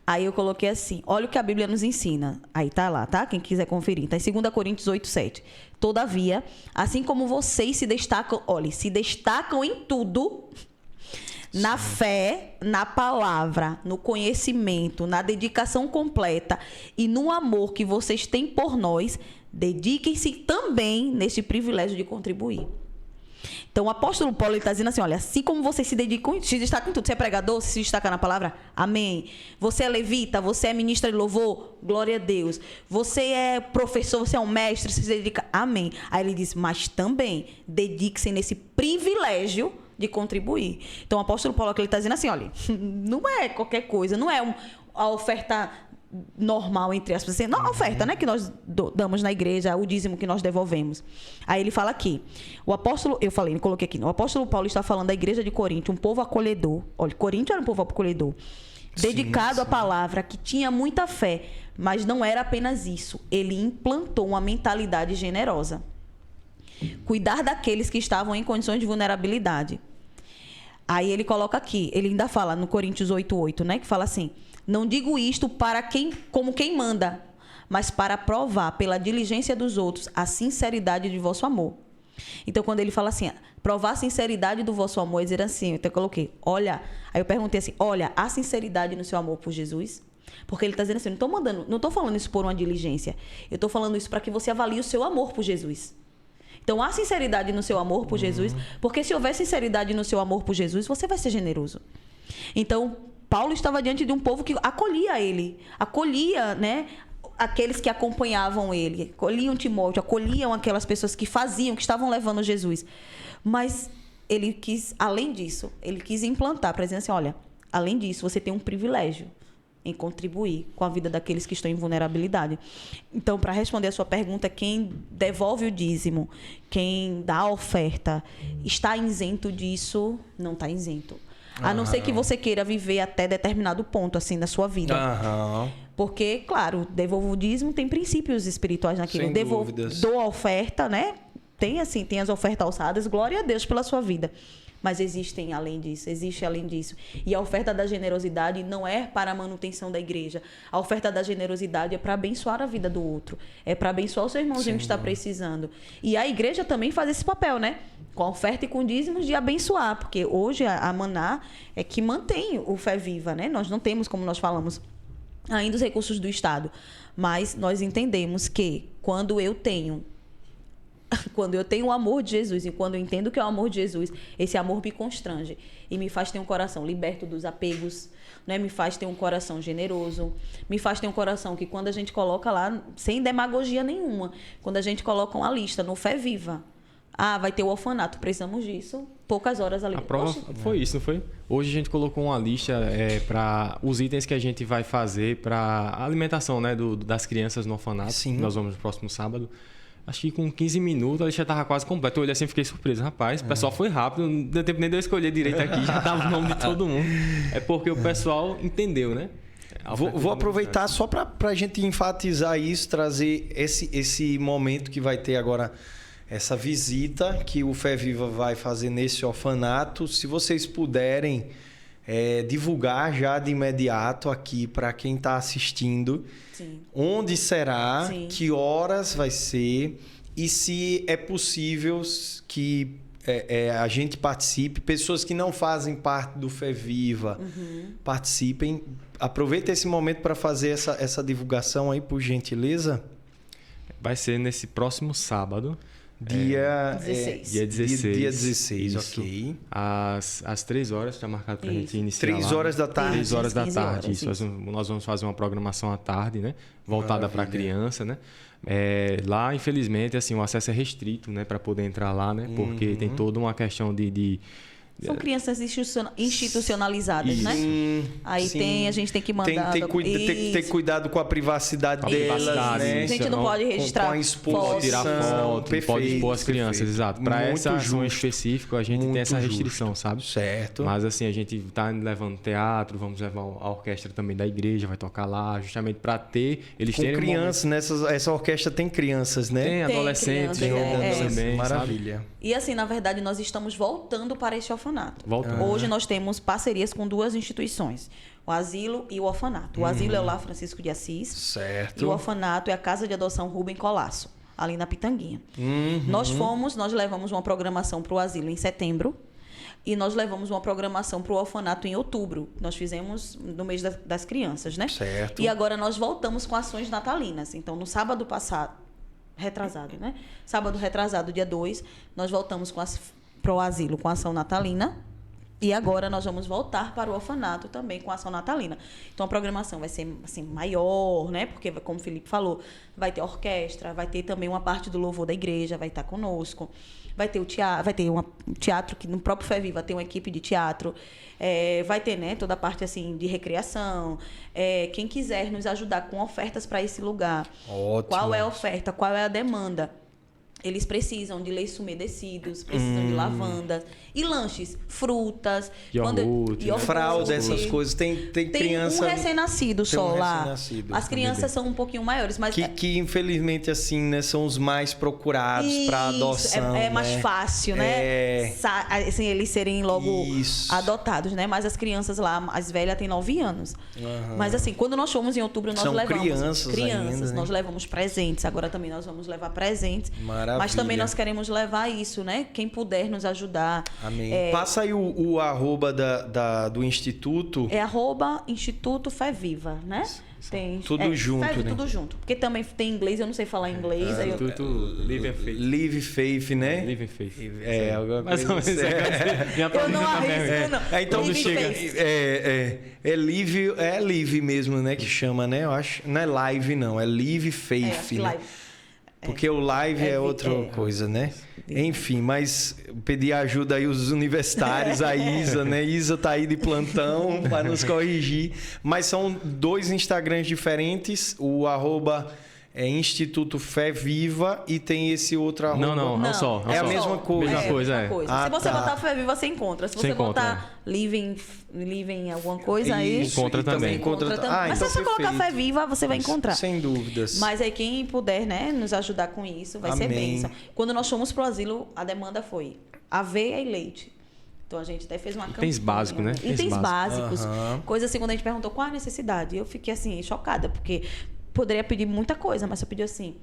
Aí eu coloquei assim: olha o que a Bíblia nos ensina. Aí tá lá, tá? Quem quiser conferir. Tá em 2 Coríntios 8, 7. Todavia, assim como vocês se destacam, olha, se destacam em tudo, na fé, na palavra, no conhecimento, na dedicação completa e no amor que vocês têm por nós, dediquem-se também neste privilégio de contribuir. Então, o apóstolo Paulo está dizendo assim: olha, assim como vocês se dedicam, se destacam em tudo, você é pregador, você se destaca na palavra, amém. Você é levita, você é ministra de louvor, glória a Deus. Você é professor, você é um mestre, você se dedica, amém. Aí ele diz: mas também dedique-se nesse privilégio de contribuir. Então, o apóstolo Paulo aqui está dizendo assim: olha, não é qualquer coisa, não é a oferta normal, entre aspas, assim, não a oferta, né, que nós damos na igreja, o dízimo que nós devolvemos. Aí ele fala aqui, o apóstolo, eu coloquei aqui, o apóstolo Paulo está falando da igreja de Corinto, um povo acolhedor. Olha, Corinto era um povo acolhedor, dedicado à palavra, que tinha muita fé, mas não era apenas isso. Ele implantou uma mentalidade generosa. Cuidar daqueles que estavam em condições de vulnerabilidade. Aí ele coloca aqui, ele ainda fala no Coríntios 8:8, né, que fala assim: não digo isto como quem manda, mas para provar pela diligência dos outros a sinceridade de vosso amor. Então, quando ele fala assim, provar a sinceridade do vosso amor, dizer assim, eu até coloquei, olha, aí eu perguntei assim, olha, há sinceridade no seu amor por Jesus? Porque ele está dizendo assim, não estou falando isso por uma diligência, eu estou falando isso para que você avalie o seu amor por Jesus. Então, há sinceridade no seu amor por Jesus, porque se houver sinceridade no seu amor por Jesus, você vai ser generoso. Então, Paulo estava diante de um povo que acolhia ele, acolhia, né, aqueles que acompanhavam ele, acolhiam Timóteo, acolhiam aquelas pessoas que faziam, que estavam levando Jesus. Mas ele quis, além disso, ele quis implantar, para dizer assim, olha, além disso, você tem um privilégio em contribuir com a vida daqueles que estão em vulnerabilidade. Então, para responder a sua pergunta, quem devolve o dízimo, quem dá a oferta, está isento disso? Não está isento. A não ser que você queira viver até determinado ponto, assim, da sua vida. Porque, claro, devolvo o dízimo, tem princípios espirituais naquilo. Sem dúvidas. Dou a oferta, né? Tem as ofertas alçadas, glória a Deus pela sua vida. Mas existe além disso. E a oferta da generosidade não é para a manutenção da igreja. A oferta da generosidade é para abençoar a vida do outro. É para abençoar o seu irmãozinho que está precisando. E a igreja também faz esse papel, né? Com a oferta e com dízimos de abençoar. Porque hoje a Maná é que mantém o Fé Viva, né? Nós não temos, como nós falamos, ainda os recursos do Estado. Mas nós entendemos que quando eu tenho o amor de Jesus e quando eu entendo que é o amor de Jesus, esse amor me constrange e me faz ter um coração liberto dos apegos, né? Me faz ter um coração generoso, me faz ter um coração que quando a gente coloca lá, sem demagogia nenhuma, quando a gente coloca uma lista no Fé Viva, vai ter o orfanato, precisamos disso, poucas horas ali. A prova foi isso, não foi? Hoje a gente colocou uma lista para os itens que a gente vai fazer para a alimentação, né, das crianças no orfanato. Sim. Nós vamos no próximo sábado. Acho que com 15 minutos a lista estava quase completa. Eu olhei assim e fiquei surpreso. Rapaz, o pessoal foi rápido, não deu tempo nem de eu escolher direito aqui, já estava o nome de todo mundo. É porque o pessoal entendeu, né? Vou aproveitar só para a gente enfatizar isso, trazer esse momento que vai ter agora, essa visita que o Fé Viva vai fazer nesse orfanato. Se vocês puderem divulgar já de imediato aqui para quem está assistindo. Sim. Onde será, sim, que horas vai ser e se é possível que a gente participe, pessoas que não fazem parte do Fé Viva participem. Aproveita esse momento para fazer essa divulgação aí, por gentileza. Vai ser nesse próximo sábado, Dia 16. Dia 16. Dia 16, Isso. ok. Às 3 horas, está marcado para a gente iniciar 3 lá. horas da tarde. 3 horas da 15 tarde, horas, isso. isso. Nós vamos fazer uma programação à tarde, né? Voltada para a Maravilha. criança, né? Lá, infelizmente, assim, o acesso é restrito, né? Para poder entrar lá, né? Porque tem toda uma questão de São crianças institucionalizadas, né? Aí sim. a gente tem que mandar. Tem que ter cuidado com a privacidade Com a delas, privacidade, né? A gente não pode registrar com a exposição, fotos. tirar foto, perfeito, pode expor as crianças, perfeito. exato. Para Muito essa ação justo. específica, a gente tem Muito essa justo. restrição, sabe? Certo. Mas assim, a gente está levando teatro, vamos levar a orquestra também da igreja, vai tocar lá, justamente para ter, eles Com terem crianças, essa orquestra tem crianças, né? Tem adolescentes, crianças, jovens também, Maravilha. E assim, na verdade, nós estamos voltando para este orfanato. Voltando. Hoje nós temos parcerias com 2 instituições, o asilo e o orfanato. O asilo é o Lar Francisco de Assis Certo. e o orfanato é a Casa de Adoção Rubem Colasso, ali na Pitanguinha. Nós levamos uma programação para o asilo em setembro e nós levamos uma programação para o orfanato em outubro. Nós fizemos no mês das crianças, né? Certo. E agora nós voltamos com ações natalinas. Então, no sábado passado, retrasado, né? Sábado retrasado, dia 2, nós voltamos para o asilo com a ação natalina. E agora nós vamos voltar para o orfanato também com a ação natalina. Então a programação vai ser assim, maior, né? Porque, como o Felipe falou, vai ter orquestra, vai ter também uma parte do louvor da igreja, vai estar conosco. Vai ter um teatro que no próprio Fé Viva tem uma equipe de teatro. Vai ter, né, toda a parte assim de recreação. Quem quiser nos ajudar com ofertas para esse lugar. Ótimo. Qual é a oferta? Qual é a demanda? Eles precisam de leite umedecidos, precisam de lavanda e lanches, frutas, Iogurte, né? Fralda, essas coisas. Tem criança... um recém-nascido só lá. recém-nascido. As crianças são um pouquinho maiores, mas Que infelizmente, assim, né, são os mais procurados para isso, adoção. é mais né? fácil, né? Assim, eles serem logo Isso. adotados, né? Mas as crianças lá, as velhas têm 9 anos. Mas assim, quando nós fomos em outubro, nós São levamos crianças ainda, né? nós levamos presentes. Agora também nós vamos levar presentes. Maravilha. Mas também nós queremos levar isso, né? Quem puder nos ajudar. Amém. Passa aí o arroba do Instituto. É @Instituto Fé Viva, né? Tem, Tudo junto, Fé, né? Tudo junto. Porque também tem inglês, eu não sei falar inglês. Aí eu... Instituto Live and Faith. Live Faith, né? Live and Faith. Alguma Mais coisa ou menos. assim. Eu não arrisco, não. Então Live chega. Faith. É live mesmo, né? Que chama, né? Eu acho. Não é live, não. É Live Faith. acho que né? live. Porque o live é outra coisa, né? Enfim, mas pedir ajuda aí os universitários, a Isa, né? Isa tá aí de plantão para nos corrigir. Mas são 2 Instagrams diferentes, o arroba Instituto Fé Viva e tem esse outro arroba. Não, é só. É a mesma coisa. Mesma coisa, é. Ah, Se você tá. botar Fé Viva, você encontra. Se você Você encontra, botar Living alguma coisa aí... Isso, Encontra e também. Encontra também. Ah, Mas então se você colocar perfeito. Fé Viva, você vai encontrar. Sem dúvidas. Mas aí quem puder, né, nos ajudar com isso, vai ser Amém. bênção. Quando nós fomos pro asilo, a demanda foi aveia e leite. Então a gente até fez uma campanha. Itens básicos, né? Itens básicos. Aham. Coisa assim, quando a gente perguntou qual a necessidade, eu fiquei assim, chocada, porque poderia pedir muita coisa, mas só pediu assim,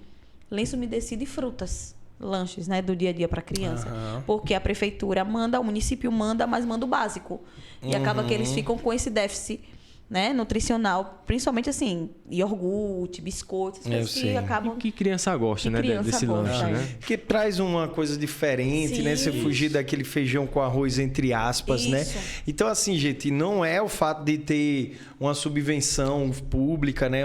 lenço umedecido e frutas. Lanches, né, do dia a dia para criança. Porque a prefeitura manda, o município manda, mas manda o básico. E acaba que eles ficam com esse déficit, né, nutricional, principalmente assim, iogurte, biscoitos, essas coisas que sei. acabam... Que criança gosta, Que né? criança Desse gosta, lanche, é. né? Que traz uma coisa diferente, né? Você Sim. fugir daquele feijão com arroz, entre aspas, né? Isso. Então, assim, gente, não é o fato de ter uma subvenção pública, né?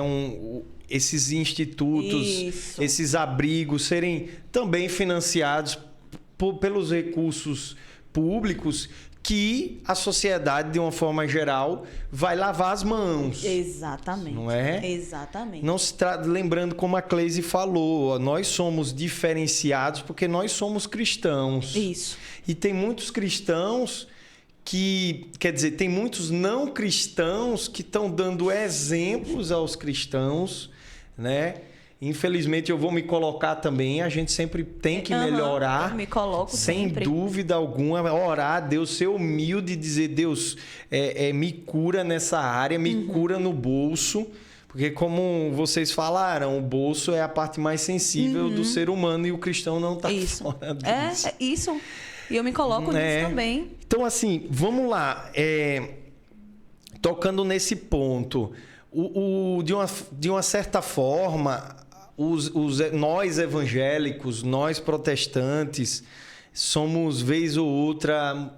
Esses institutos, Isso. esses abrigos serem também financiados pelos recursos públicos que a sociedade, de uma forma geral, vai lavar as mãos. Exatamente. Não é? Exatamente. Não se trata, lembrando como a Cleise falou, ó, nós somos diferenciados porque nós somos cristãos. Isso. E tem muitos cristãos quer dizer, tem muitos não cristãos que estão dando exemplos aos cristãos, né? Infelizmente, eu vou me colocar também. A gente sempre tem que melhorar. Eu me coloco sem sempre. dúvida alguma. Orar, Deus, ser humilde e dizer, Deus, me cura nessa área, me cura no bolso. Porque como vocês falaram, o bolso é a parte mais sensível do ser humano e o cristão não está fora disso. É isso. E eu me coloco nisso também. Então, assim, vamos lá. Tocando nesse ponto, de uma certa forma, nós evangélicos, nós protestantes, somos, vez ou outra,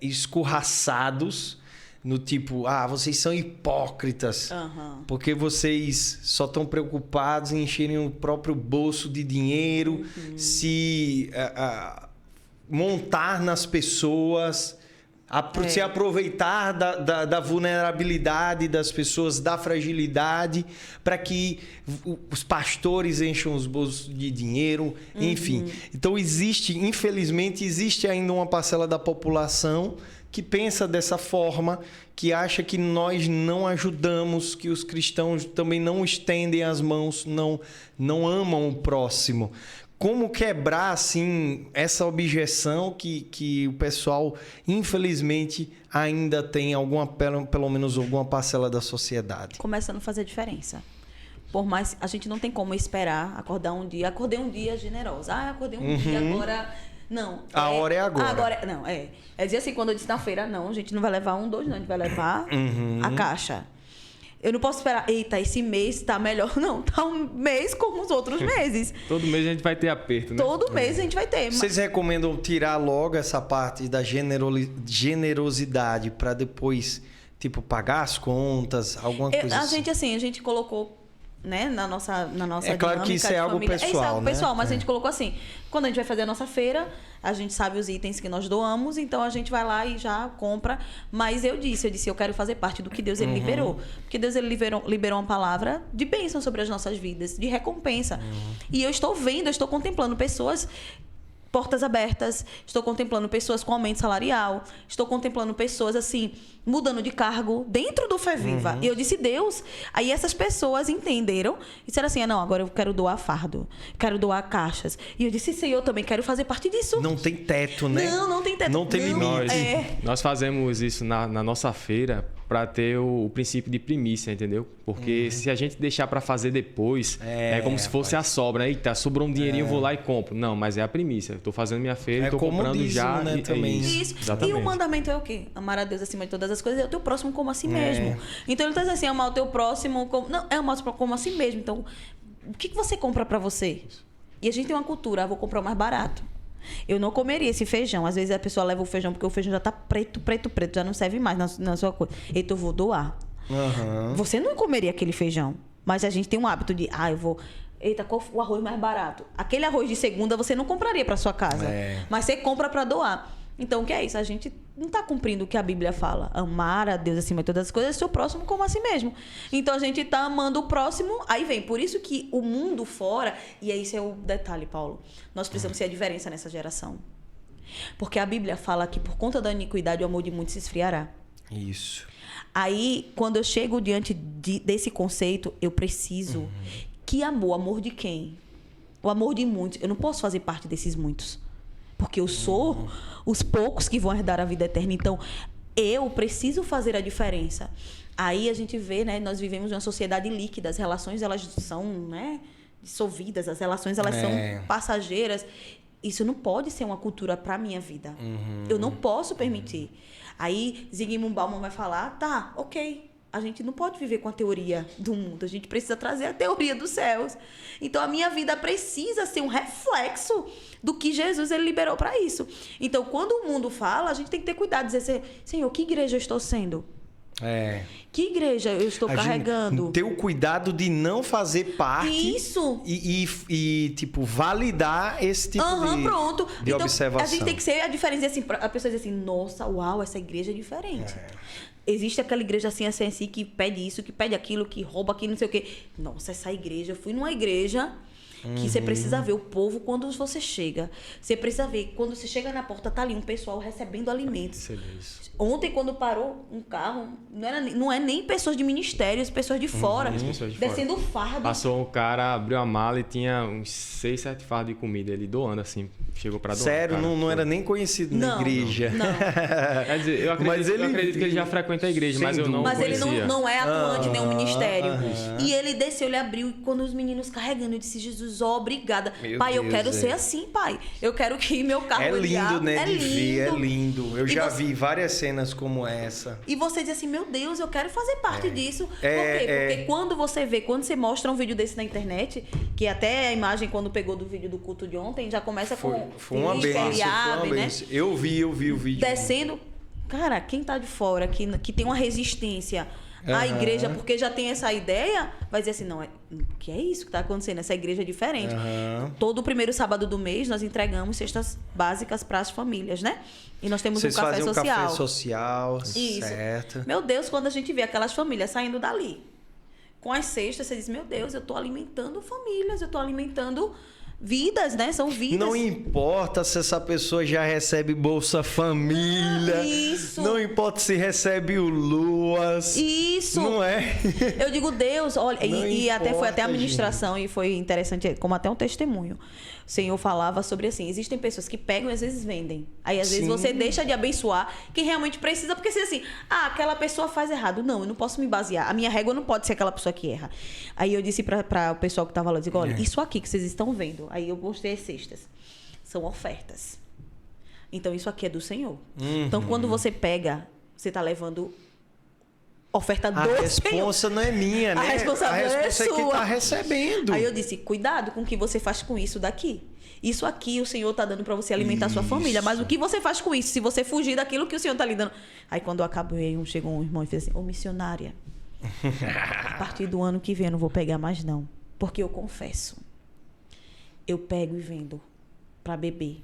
escorraçados no tipo, vocês são hipócritas, porque vocês só estão preocupados em encherem o próprio bolso de dinheiro, se montar nas pessoas, se aproveitar da vulnerabilidade das pessoas, da fragilidade, para que os pastores encham os bolsos de dinheiro, enfim. Então infelizmente, existe ainda uma parcela da população que pensa dessa forma, que acha que nós não ajudamos, que os cristãos também não estendem as mãos, não amam o próximo. Como quebrar, assim, essa objeção que o pessoal, infelizmente, ainda tem pelo menos alguma parcela da sociedade? Começando a fazer diferença. Por mais... A gente não tem como esperar acordar um dia. Acordei um dia generosa. Acordei um dia, agora... Não. A hora é agora. Não, é. É dizer assim, quando eu disse na feira, não, a gente não vai levar 1, 2, não. A gente vai levar a caixa. Eu não posso esperar, eita, esse mês tá melhor. Não, tá um mês como os outros meses. Todo mês a gente vai ter aperto, né? Todo mês a gente vai ter. Vocês recomendam tirar logo essa parte da generosidade para depois, tipo, pagar as contas, alguma coisa assim? A gente colocou, né, na nossa é claro que isso é algo pessoal, isso é algo pessoal, né? mas a gente colocou assim, quando a gente vai fazer a nossa feira, a gente sabe os itens que nós doamos, então a gente vai lá e já compra. Mas eu disse, eu quero fazer parte do que Deus ele liberou. Porque Deus ele liberou uma palavra de bênção sobre as nossas vidas, de recompensa. E eu estou contemplando pessoas... portas abertas, estou contemplando pessoas com aumento salarial, estou contemplando pessoas, assim, mudando de cargo dentro do Fé Viva. E eu disse, Deus... Aí essas pessoas entenderam e disseram assim, não, agora eu quero doar fardo, quero doar caixas. E eu disse, Senhor, eu também quero fazer parte disso. Não tem teto, né? Não tem teto. Não tem limite. Nós fazemos isso na nossa feira para ter o princípio de primícia, entendeu? Porque se a gente deixar para fazer depois, é como se fosse a sobra. Eita, sobrou um dinheirinho, eu vou lá e compro. Não, mas é a primícia. Estou fazendo minha feira, estou comprando dízimo, já. Né, também. Isso. E o mandamento é o quê? Amar a Deus acima de todas as coisas e o teu próximo como a si mesmo. Então ele está dizendo assim, amar o teu próximo como... Não, é amar o próximo como a si mesmo. Então, o que você compra para você? E a gente tem uma cultura, vou comprar o mais barato. Eu não comeria esse feijão. Às vezes a pessoa leva o feijão porque o feijão já tá preto, já não serve mais na sua coisa. Então eu vou doar. Você não comeria aquele feijão. Mas a gente tem um hábito de, eu vou... Eita, qual o arroz mais barato? Aquele arroz de segunda você não compraria para sua casa. Mas você compra para doar. Então, o que é isso? A gente não está cumprindo o que a Bíblia fala. Amar a Deus acima de todas as coisas, seu próximo como a si mesmo. Então, a gente está amando o próximo. Aí vem, por isso que o mundo fora... E esse é o detalhe, Paulo. Nós precisamos ser a diferença nessa geração. Porque a Bíblia fala que por conta da iniquidade o amor de muitos se esfriará. Isso. Aí, quando eu chego diante desse conceito, eu preciso... Que amor? Amor de quem? O amor de muitos. Eu não posso fazer parte desses muitos. Porque eu sou os poucos que vão herdar a vida eterna. Então, eu preciso fazer a diferença. Aí a gente vê, né? Nós vivemos uma sociedade líquida. As relações, elas são, né, dissolvidas. As relações, elas são passageiras. Isso não pode ser uma cultura para a minha vida. Eu não posso permitir. Aí, Zygmunt Bauman vai falar, tá, ok. A gente não pode viver com a teoria do mundo. A gente precisa trazer a teoria dos céus. Então, a minha vida precisa ser um reflexo do que Jesus ele liberou para isso. Então, quando o mundo fala, a gente tem que ter cuidado. Dizer, Senhor, que igreja eu estou sendo? Que igreja eu estou carregando? Ter o cuidado de não fazer parte. Isso. E tipo, validar esse tipo de então, observação. A gente tem que ser a diferença. Assim, a pessoa diz assim, nossa, uau, essa igreja é diferente. Existe aquela igreja assim, que pede isso, que pede aquilo, que rouba aquilo, não sei o quê. Nossa, essa igreja... Eu fui numa igreja que você precisa ver o povo quando você chega. Você precisa ver, quando você chega na porta, tá ali um pessoal recebendo alimentos. Ontem, quando parou um carro, não é nem pessoas de ministérios, pessoas de fora, descendo fardo. Passou um cara, abriu a mala e tinha uns 6, 7 fardos de comida. Ele doando, assim, chegou pra doar. Sério? Não era nem conhecido na igreja? Não. Quer dizer, eu acredito que ele já frequenta a igreja, mas eu não conhecia. Mas ele não é atuante em nenhum ministério. E ele desceu, ele abriu, e quando os meninos carregando, eu disse, Jesus, Jesus, obrigada. Meu Pai, eu Deus, quero ser assim, pai. Eu quero que meu carro... É lindo, né? É de ver, é lindo. lindo. Eu E já você- vi várias cenas como essa. E você diz assim, meu Deus, eu quero fazer parte disso. Por É, quê? é. Porque quando você mostra um vídeo desse na internet, que até a imagem, quando pegou do vídeo do culto de ontem, já começa com... Foi uma Cristo, benção, ele foi abre, uma né? benção. Eu vi o vídeo. Descendo... Cara, quem tá de fora, que tem uma resistência à Aham. igreja, porque já tem essa ideia, vai dizer assim, não, que é isso que tá acontecendo? Essa igreja é diferente. Aham. Todo o primeiro sábado do mês, nós entregamos cestas básicas para as famílias, né? E nós temos Vocês um café fazem um social. café social, Isso. certo. Meu Deus, quando a gente vê aquelas famílias saindo dali com as cestas, você diz, meu Deus, eu tô alimentando famílias, eu tô alimentando vidas, né? São vidas. Não importa se essa pessoa já recebe Bolsa Família. Isso. Não importa se recebe o Luas. Isso. Não é? Eu digo, Deus, olha, Não e até foi até a importa, ministração e foi interessante, como até um testemunho. O Senhor falava sobre assim, existem pessoas que pegam e às vezes vendem. Aí às vezes Sim. você deixa de abençoar quem realmente precisa, porque você diz assim, aquela pessoa faz errado. Não, eu não posso me basear. A minha régua não pode ser aquela pessoa que erra. Aí eu disse para o pessoal que estava lá, eu digo, olha, isso aqui que vocês estão vendo. Aí eu mostrei as cestas. São ofertas. Então isso aqui é do Senhor. Então quando você pega, você está levando oferta do A Senhor. responsa não é minha, né? A responsabilidade a responsa é é quem sua. tá recebendo. Aí eu disse, cuidado com o que você faz com isso daqui. Isso aqui o Senhor tá dando para você alimentar a sua família. Mas o que você faz com isso? Se você fugir daquilo que o Senhor tá lhe dando. Aí quando eu acabei, chegou um irmão e fez assim, ô missionária, a partir do ano que vem eu não vou pegar mais não. Porque eu confesso. Eu pego e vendo para beber.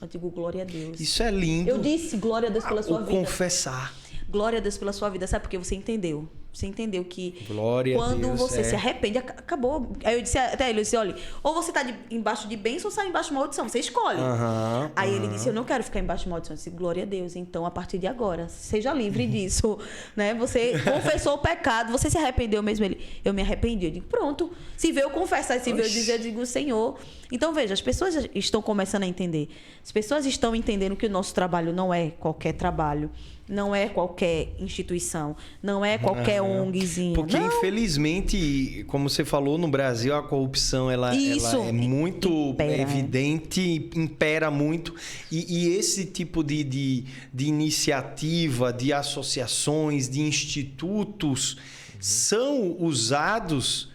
Eu digo, glória a Deus. Isso é lindo. Eu disse, glória a Deus pela sua o vida. confessar. Glória a Deus pela sua vida. Sabe por quê? Você entendeu. Você entendeu que Glória a quando Deus, você é. se arrepende, acabou. Aí eu disse até ele, eu disse, olha, ou você tá embaixo de bênção ou sai embaixo de maldição. Você escolhe. Aham, Aí ele disse, eu não quero ficar embaixo de maldição. Eu disse, glória a Deus. Então, a partir de agora, seja livre disso. Né? Você confessou o pecado, você se arrependeu mesmo. Ele, eu me arrependi. Eu digo, pronto. Se veio eu confessar, se veio eu dizer, eu digo, Senhor. Então, veja, as pessoas estão começando a entender. As pessoas estão entendendo que o nosso trabalho não é qualquer trabalho. Não é qualquer instituição, não é qualquer ONGzinha. Porque, não. infelizmente, como você falou, no Brasil a corrupção ela é muito impera, evidente, impera muito. E esse tipo de iniciativa, de associações, de institutos são usados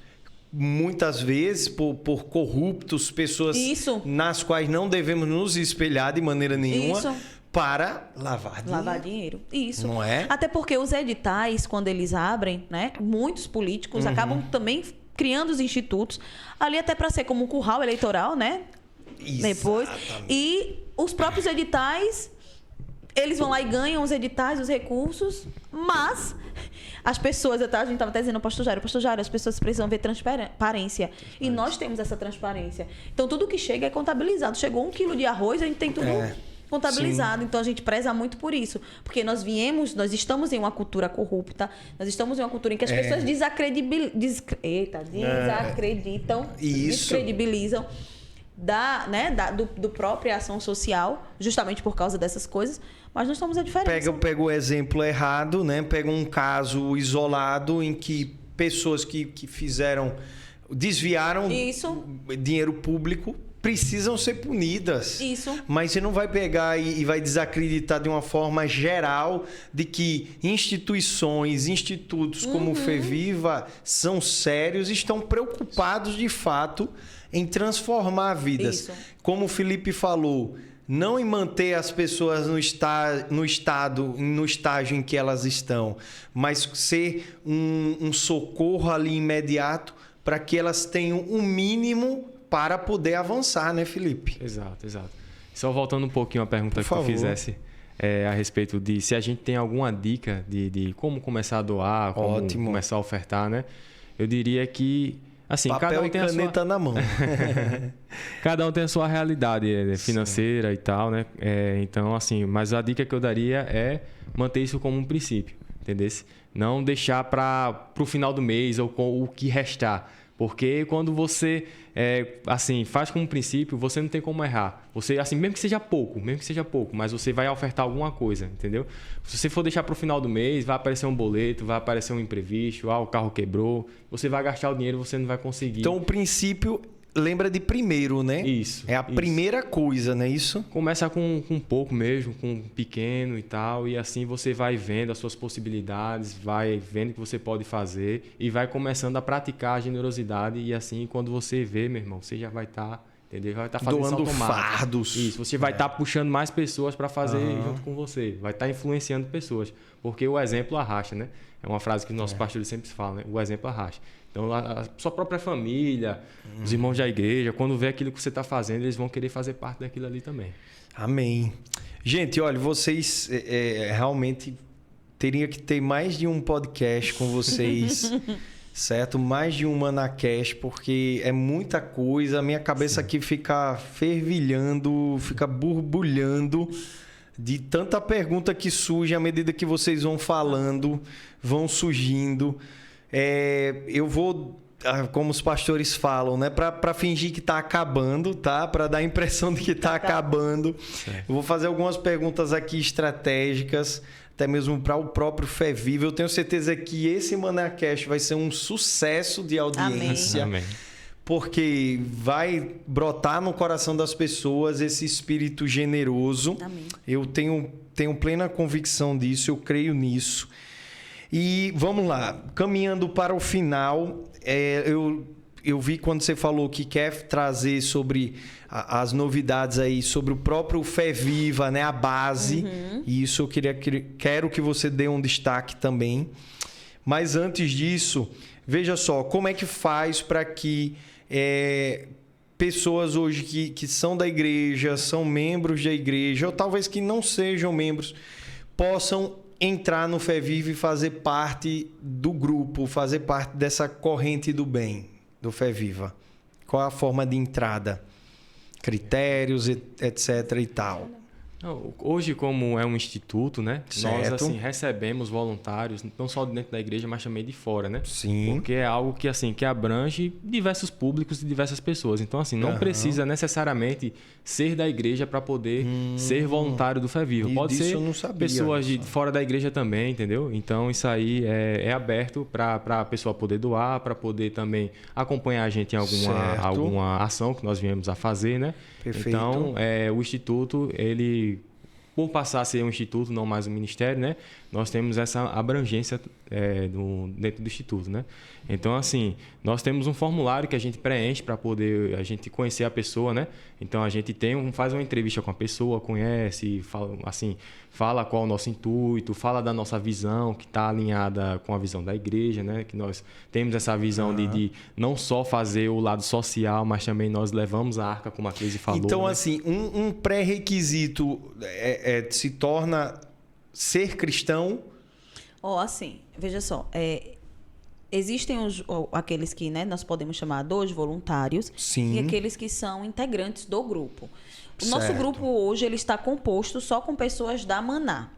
muitas vezes por corruptos, pessoas nas quais não devemos nos espelhar de maneira nenhuma. Para lavar dinheiro. Lavar dinheiro. Isso. Não é? Até porque os editais, quando eles abrem, né? Muitos políticos acabam também criando os institutos ali até para ser como um curral eleitoral, né? Depois. E os próprios editais, eles vão lá e ganham os editais, os recursos, mas as pessoas, a gente estava até dizendo ao pastor Jairo, as pessoas precisam ver transparência. E nós temos essa transparência. Então, tudo que chega é contabilizado. Chegou 1 quilo de arroz, a gente tem tudo contabilizado. Sim. Então a gente preza muito por isso. Porque nós estamos em uma cultura corrupta, nós estamos em uma cultura em que as pessoas desacreditam, descredibilizam do própria ação social, justamente por causa dessas coisas, mas nós estamos a diferença. Pega o exemplo errado, né? Pega um caso isolado em que pessoas que desviaram dinheiro público precisam ser punidas. Isso. Mas você não vai pegar e vai desacreditar de uma forma geral de que institutos como o FEVIVA são sérios e estão preocupados de fato em transformar vidas. Isso. Como o Felipe falou, não em manter as pessoas no estágio em que elas estão, mas ser um socorro ali imediato para que elas tenham um mínimo para poder avançar, né, Felipe? Exato. Só voltando um pouquinho à pergunta que eu fizesse a respeito de se a gente tem alguma dica de como começar a doar, como começar a ofertar, né? Eu diria que, assim, papel cada um e tem caneta na mão. Cada um tem a sua realidade financeira e tal, né? Então, assim, mas a dica que eu daria é manter isso como um princípio, entendeu? Não deixar para o final do mês ou com o que restar. Porque quando você faz como um princípio, você não tem como errar. Você, assim, mesmo que seja pouco, mas você vai ofertar alguma coisa, entendeu? Se você for deixar para o final do mês, vai aparecer um boleto, vai aparecer um imprevisto, o carro quebrou, você vai gastar o dinheiro, você não vai conseguir. Então, o princípio lembra de primeiro, né? Isso. É a isso. primeira coisa, não é isso? Começa com pouco mesmo, com pequeno e tal, e assim você vai vendo as suas possibilidades, vai vendo o que você pode fazer e vai começando a praticar a generosidade, e assim quando você vê, meu irmão, você já vai estar, entendeu? Vai estar fazendo Doando isso automático. fardos. Isso, você vai estar puxando mais pessoas para fazer junto com você, vai estar influenciando pessoas, porque o exemplo arrasta, né? É uma frase que nossos pastores sempre falam, né? O exemplo arrasta. Então, a sua própria família, os irmãos da igreja, quando vê aquilo que você está fazendo, eles vão querer fazer parte daquilo ali também. Amém. Gente, olha, vocês realmente teriam que ter mais de um podcast com vocês, certo? Mais de um ManaCast, porque é muita coisa. A minha cabeça aqui fica fervilhando, fica borbulhando de tanta pergunta que surge à medida que vocês vão falando, vão surgindo. Eu vou, como os pastores falam, né, para fingir que está acabando, tá? Para dar a impressão de que está acabando. Certo. Eu vou fazer algumas perguntas aqui estratégicas, até mesmo para o próprio Fé Viva. Eu tenho certeza que esse ManaCast vai ser um sucesso de audiência. Amém. Porque vai brotar no coração das pessoas esse espírito generoso. Amém. Eu tenho plena convicção disso, eu creio nisso. E vamos lá, caminhando para o final, eu vi quando você falou que quer trazer sobre as novidades aí, sobre o próprio Fé Viva, né, a base. E isso eu quero que você dê um destaque também. Mas antes disso, veja só, como é que faz para que pessoas hoje que são da igreja, são membros da igreja, ou talvez que não sejam membros, possam entrar no Fé Viva e fazer parte do grupo, fazer parte dessa corrente do bem, do Fé Viva? Qual a forma de entrada? Critérios, etc. e tal. Não, hoje, como é um instituto, né? Certo. Nós assim, recebemos voluntários, não só dentro da igreja, mas também de fora, né? Sim. Porque é algo que, assim, que abrange diversos públicos e diversas pessoas. Então, assim, não precisa necessariamente ser da igreja para poder ser voluntário do Fé Viva. E Pode disso ser eu não sabia, pessoas de olha só. fora da igreja também, entendeu? Então, isso aí é aberto para a pessoa poder doar, para poder também acompanhar a gente em Certo. alguma ação que nós viemos a fazer, né? Perfeito. Então, o Instituto, ele, por passar a ser um instituto, não mais um ministério, né? Nós temos essa abrangência dentro do Instituto, né? Então, assim, nós temos um formulário que a gente preenche para poder a gente conhecer a pessoa, né? Então, a gente faz uma entrevista com a pessoa, conhece, fala qual é o nosso intuito, fala da nossa visão, que está alinhada com a visão da igreja, né? Que nós temos essa visão de não só fazer o lado social, mas também nós levamos a arca, como a Cleise falou. Então, né? assim, um pré-requisito se torna ser cristão. Assim, veja só, existem aqueles que, né, nós podemos chamar dos voluntários. Sim. E aqueles que são integrantes do grupo. O nosso Certo. grupo hoje ele está composto só com pessoas da Maná.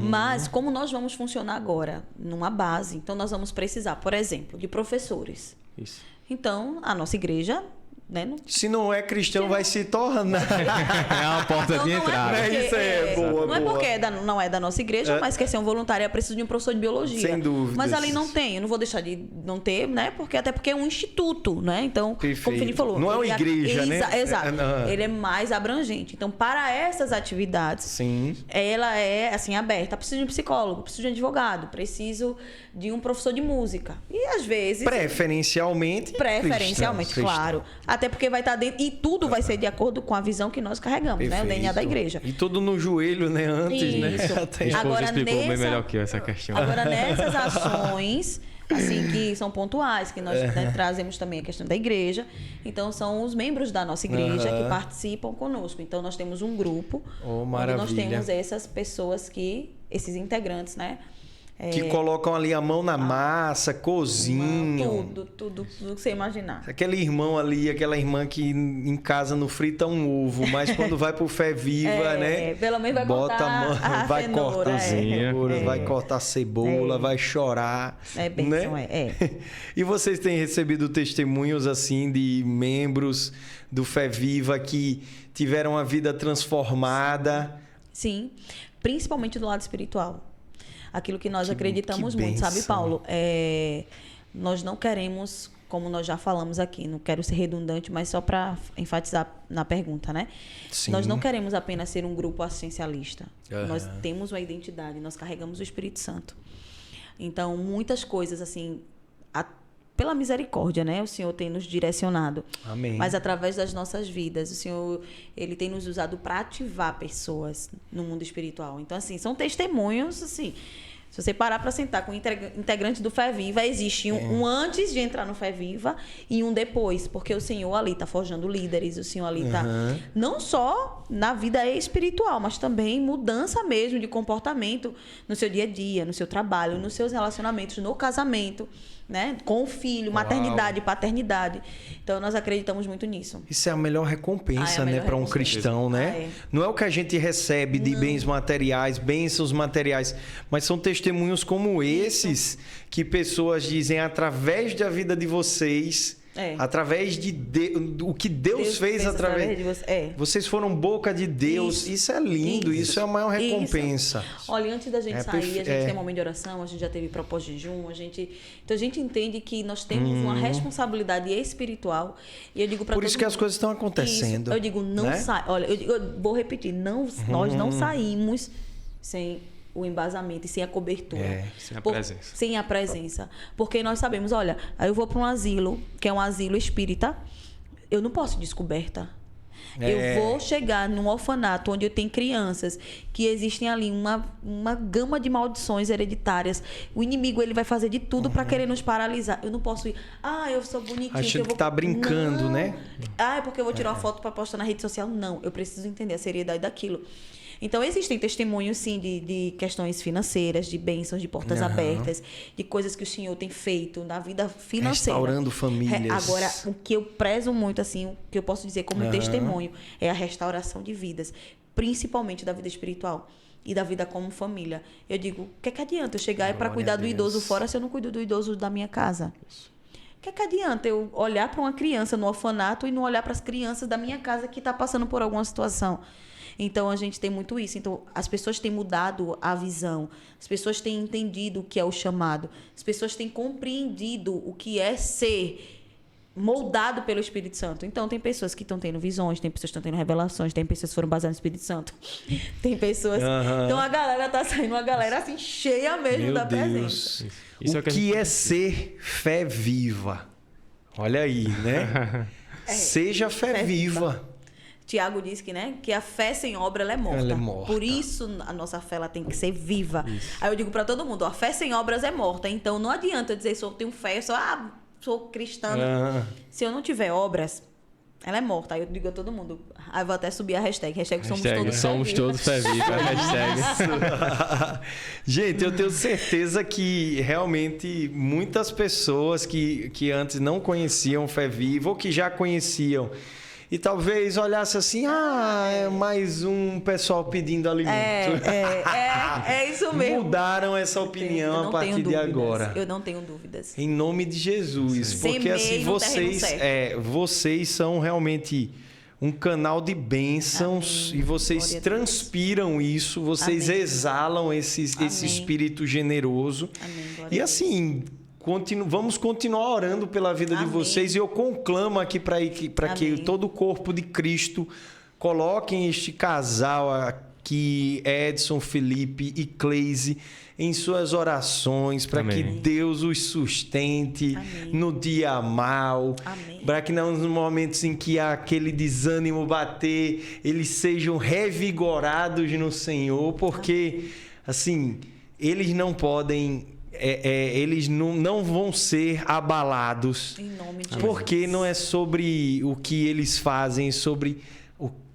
Mas como nós vamos funcionar agora numa base, então nós vamos precisar, por exemplo, de professores. Isso. Então, a nossa igreja, né, não Se não é cristão, vai se tornar. É uma porta de entrada. porque, Isso é boa, não é boa. porque não é da nossa igreja, mas quer ser um voluntário, é preciso de um professor de biologia. Sem dúvidas. Mas ali não tem, eu não vou deixar de não ter, né? Até porque é um instituto, né? Então, Perfeito. como o Felipe falou. Não é uma ele igreja, né? Exato. Não. Ele é mais abrangente. Então, para essas atividades, Sim. ela é assim aberta. Preciso de um psicólogo, preciso de um advogado, preciso de um professor de música. E às vezes Preferencialmente, cristão. claro. Até porque vai estar dentro e tudo vai ser de acordo com a visão que nós carregamos, né? O DNA da igreja. E tudo no joelho, né? Antes, né? Isso. Até- Minha esposa Agora, explicou bem nessa- melhor que eu essa questão. Agora, nessas ações, assim, que são pontuais, que nós né, trazemos também a questão da igreja. Então, são os membros da nossa igreja que participam conosco. Então, nós temos um grupo Oh, onde maravilha. nós temos essas pessoas esses integrantes, né? Que colocam ali a mão na massa, cozinham. Tudo que você imaginar. Aquele irmão ali, aquela irmã que em casa não frita um ovo, mas quando vai pro Fé Viva, né? Pelo menos vai Bota cortar a mão, a vai cenoura, cortar a cenoura, é. vai cortar a cebola, vai chorar. É bênção, né? é. E vocês têm recebido testemunhos assim de membros do Fé Viva que tiveram a vida transformada? Sim, principalmente do lado espiritual. Aquilo que nós acreditamos que muito, sabe, bênção. Paulo? Nós não queremos como nós já falamos aqui, não quero ser redundante, mas só para enfatizar na pergunta, né? Sim. Nós não queremos apenas ser um grupo assistencialista. Nós temos uma identidade, nós carregamos o Espírito Santo. Então, muitas coisas, assim, pela misericórdia, né? O Senhor tem nos direcionado. Amém. Mas através das nossas vidas, o Senhor, Ele tem nos usado para ativar pessoas no mundo espiritual. Então, assim, são testemunhos, assim... Se você parar para sentar com integrantes do Fé Viva, existe um antes de entrar no Fé Viva e um depois. Porque o Senhor ali está forjando líderes, o Senhor ali está... Não só na vida espiritual, mas também mudança mesmo de comportamento no seu dia a dia, no seu trabalho, nos seus relacionamentos, no casamento, né? Com o filho, maternidade, paternidade. Então, nós acreditamos muito nisso. Isso é a melhor recompensa, né, para um cristão, né? Não é o que a gente recebe de bens materiais, bênçãos materiais, mas são testemunhos como esses que pessoas dizem através da vida de vocês, através de o que Deus fez através de você. Vocês foram boca de Deus. Isso é lindo, isso é a maior recompensa. Olha, antes da gente sair, a gente tem um momento de oração, a gente já teve propósito de jejum, então a gente entende que nós temos uma responsabilidade espiritual. E eu digo para Por isso que as coisas estão acontecendo. Isso, eu digo, não sai. Olha, eu vou repetir, nós não saímos sem o embasamento e sem a cobertura. Sem a presença. Sem a presença. Porque nós sabemos, olha, aí eu vou para um asilo, que é um asilo espírita, eu não posso ir descoberta. Eu vou chegar num orfanato onde eu tenho crianças que existem ali uma gama de maldições hereditárias. O inimigo, ele vai fazer de tudo para querer nos paralisar. Eu não posso ir, eu sou bonitinho. Achando que tá brincando, né? É porque eu vou tirar uma foto para postar na rede social. Não, eu preciso entender a seriedade daquilo. Então, existem testemunhos, sim, de questões financeiras, de bênçãos, de portas abertas, de coisas que o Senhor tem feito na vida financeira. Restaurando famílias. Agora, o que eu prezo muito, assim, o que eu posso dizer como testemunho, é a restauração de vidas, principalmente da vida espiritual e da vida como família. Eu digo, o que é que adianta eu chegar para cuidar do idoso fora se eu não cuido do idoso da minha casa? O que é que adianta eu olhar para uma criança no orfanato e não olhar para as crianças da minha casa que está passando por alguma situação? Então, a gente tem muito isso. Então, as pessoas têm mudado a visão. As pessoas têm entendido o que é o chamado. As pessoas têm compreendido o que é ser moldado pelo Espírito Santo. Então, tem pessoas que estão tendo visões, tem pessoas que estão tendo revelações, tem pessoas que foram baseadas no Espírito Santo. Tem pessoas... Então, a galera tá saindo, uma galera assim, cheia mesmo da presença. Isso o que é ser fé viva? Olha aí, né? Seja fé viva. Tiago diz que a fé sem obra ela é morta. Ela é morta. Por isso a nossa fé ela tem que ser viva. Isso. Aí eu digo para todo mundo, a fé sem obras é morta. Então não adianta eu dizer, eu tenho fé, sou cristã. Se eu não tiver obras, ela é morta. Aí eu digo a todo mundo. Aí eu vou até subir a hashtag somos todos fé viva. Gente, eu tenho certeza que realmente muitas pessoas que antes não conheciam fé viva ou que já conheciam e talvez olhasse assim, é mais um pessoal pedindo alimento. É isso mesmo. Mudaram essa opinião a partir de agora. Eu não tenho dúvidas. Em nome de Jesus. Sim. Porque assim, vocês são realmente um canal de bênçãos. Amém. E vocês transpiram isso, vocês exalam esse espírito generoso. Amém. E assim... Vamos continuar orando pela vida de vocês. E eu conclamo aqui para que todo o corpo de Cristo coloquem este casal aqui, Edson, Felipe e Cleise, em suas orações, para que Deus os sustente no dia mal, para que nos momentos em que há aquele desânimo bater, eles sejam revigorados no Senhor, porque assim, eles não podem... eles não vão ser abalados, em nome de Jesus. Porque não é sobre o que eles fazem, sobre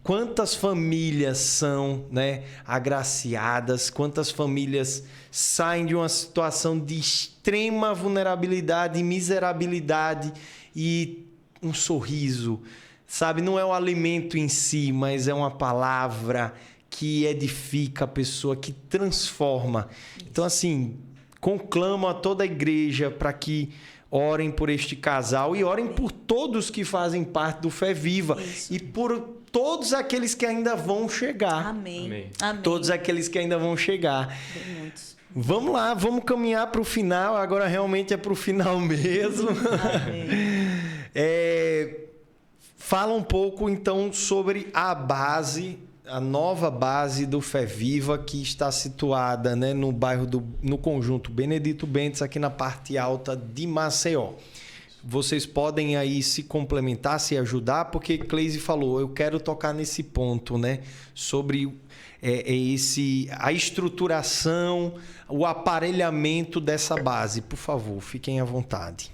quantas famílias são, né, agraciadas, quantas famílias saem de uma situação de extrema vulnerabilidade e miserabilidade e um sorriso, sabe? Não é o alimento em si, mas é uma palavra que edifica a pessoa, que transforma. Então, assim... Conclamo a toda a igreja para que orem por este casal e orem por todos que fazem parte do Fé Viva. Isso. E por todos aqueles que ainda vão chegar. Amém. Todos aqueles que ainda vão chegar. Vamos lá, vamos caminhar para o final. Agora realmente é para o final mesmo. Fala um pouco então sobre a base, a nova base do Fé Viva, que está situada, né, no bairro no conjunto Benedito Bentes, aqui na parte alta de Maceió. Vocês podem aí se complementar, se ajudar, porque Cleise falou, eu quero tocar nesse ponto, né, sobre a estruturação, o aparelhamento dessa base. Por favor, fiquem à vontade.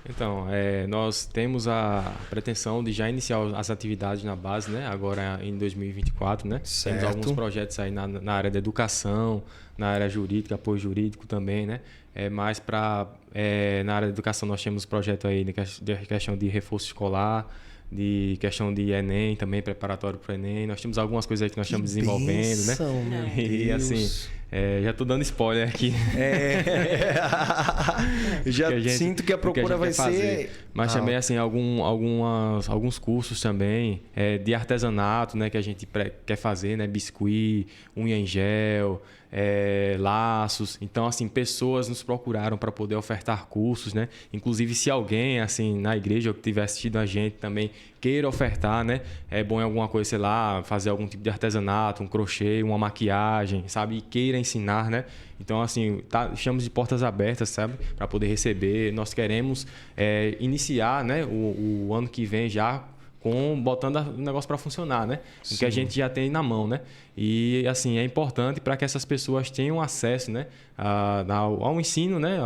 Então, nós temos a pretensão de já iniciar as atividades na base, né? Agora em 2024, né? Certo. Temos alguns projetos aí na área da educação, na área jurídica, apoio jurídico também, né? Mais na área da educação nós temos projeto aí de questão de reforço escolar, de questão de Enem também, preparatório para o Enem. Nós temos algumas coisas aí que nós estamos desenvolvendo, bênção, né? Meu E Deus. assim, já estou dando spoiler aqui. Já sinto que a procura vai ser... Mas também assim, alguns cursos também de artesanato, né, que a gente quer fazer, né? Biscuit, unha em gel, laços. Então, assim, pessoas nos procuraram para poder ofertar cursos, né? Inclusive, se alguém, assim, na igreja ou que estiver assistindo a gente também queira ofertar, né? É bom em alguma coisa, sei lá, fazer algum tipo de artesanato, um crochê, uma maquiagem, sabe? E queira ensinar, né? Então, assim, estamos de portas abertas, sabe? Para poder receber. Nós queremos iniciar, né? O ano que vem já botando o negócio para funcionar, né? O que a gente já tem na mão, né? E, assim, é importante para que essas pessoas tenham acesso, né? Ao ensino, né?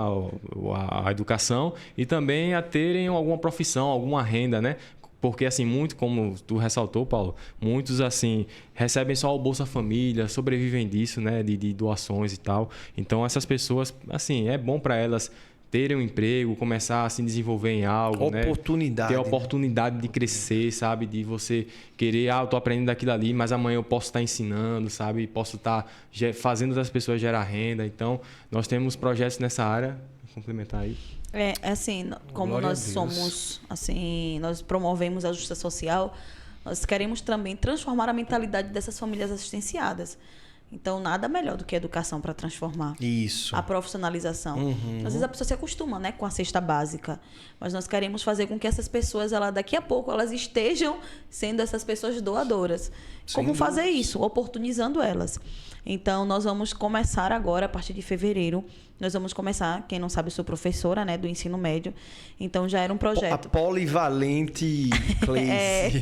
À educação e também a terem alguma profissão, alguma renda, né? Porque, assim, muito, como tu ressaltou, Paulo, muitos, assim, recebem só o Bolsa Família, sobrevivem disso, né? De doações e tal. Então, essas pessoas, assim, é bom para elas terem um emprego, começar a se desenvolver em algo, oportunidade, né? Ter a oportunidade de crescer, sabe? De você querer, eu tô aprendendo daquilo ali, mas amanhã eu posso estar ensinando, sabe? Posso estar fazendo as pessoas gerar renda. Então, nós temos projetos nessa área. Vou complementar aí. Assim, como Glória nós somos, assim, nós promovemos a justiça social, nós queremos também transformar a mentalidade dessas famílias assistenciadas. Então, nada melhor do que a educação para transformar. Isso. A profissionalização. Às vezes a pessoa se acostuma, né, com a cesta básica. Mas nós queremos fazer com que essas pessoas, daqui a pouco, elas estejam sendo essas pessoas doadoras. Como fazer isso? Oportunizando elas. Então, nós vamos começar agora, a partir de fevereiro, nós vamos começar, quem não sabe, eu sou professora, né, do ensino médio, então já era um projeto. A polivalente Cleise.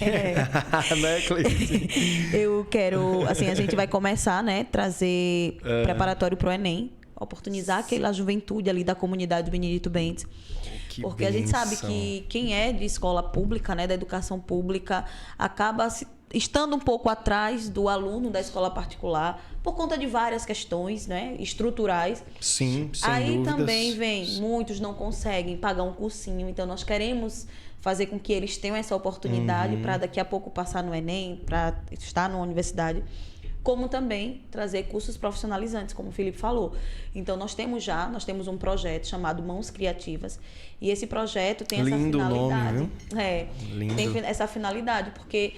Né, Cleise? Eu quero, assim, a gente vai começar, né, trazer preparatório para o Enem, oportunizar aquela juventude ali da comunidade do Benedito Bentes. Porque a gente sabe que quem é de escola pública, né, da educação pública, acaba estando um pouco atrás do aluno da escola particular por conta de várias questões, né, estruturais. Sim, sem Aí dúvidas. também muitos não conseguem pagar um cursinho, então nós queremos fazer com que eles tenham essa oportunidade para daqui a pouco passar no Enem, para estar numa universidade, como também trazer cursos profissionalizantes, como o Felipe falou. Então, nós temos um projeto chamado Mãos Criativas, e esse projeto tem essa finalidade. Nome, viu? Lindo. Tem essa finalidade, porque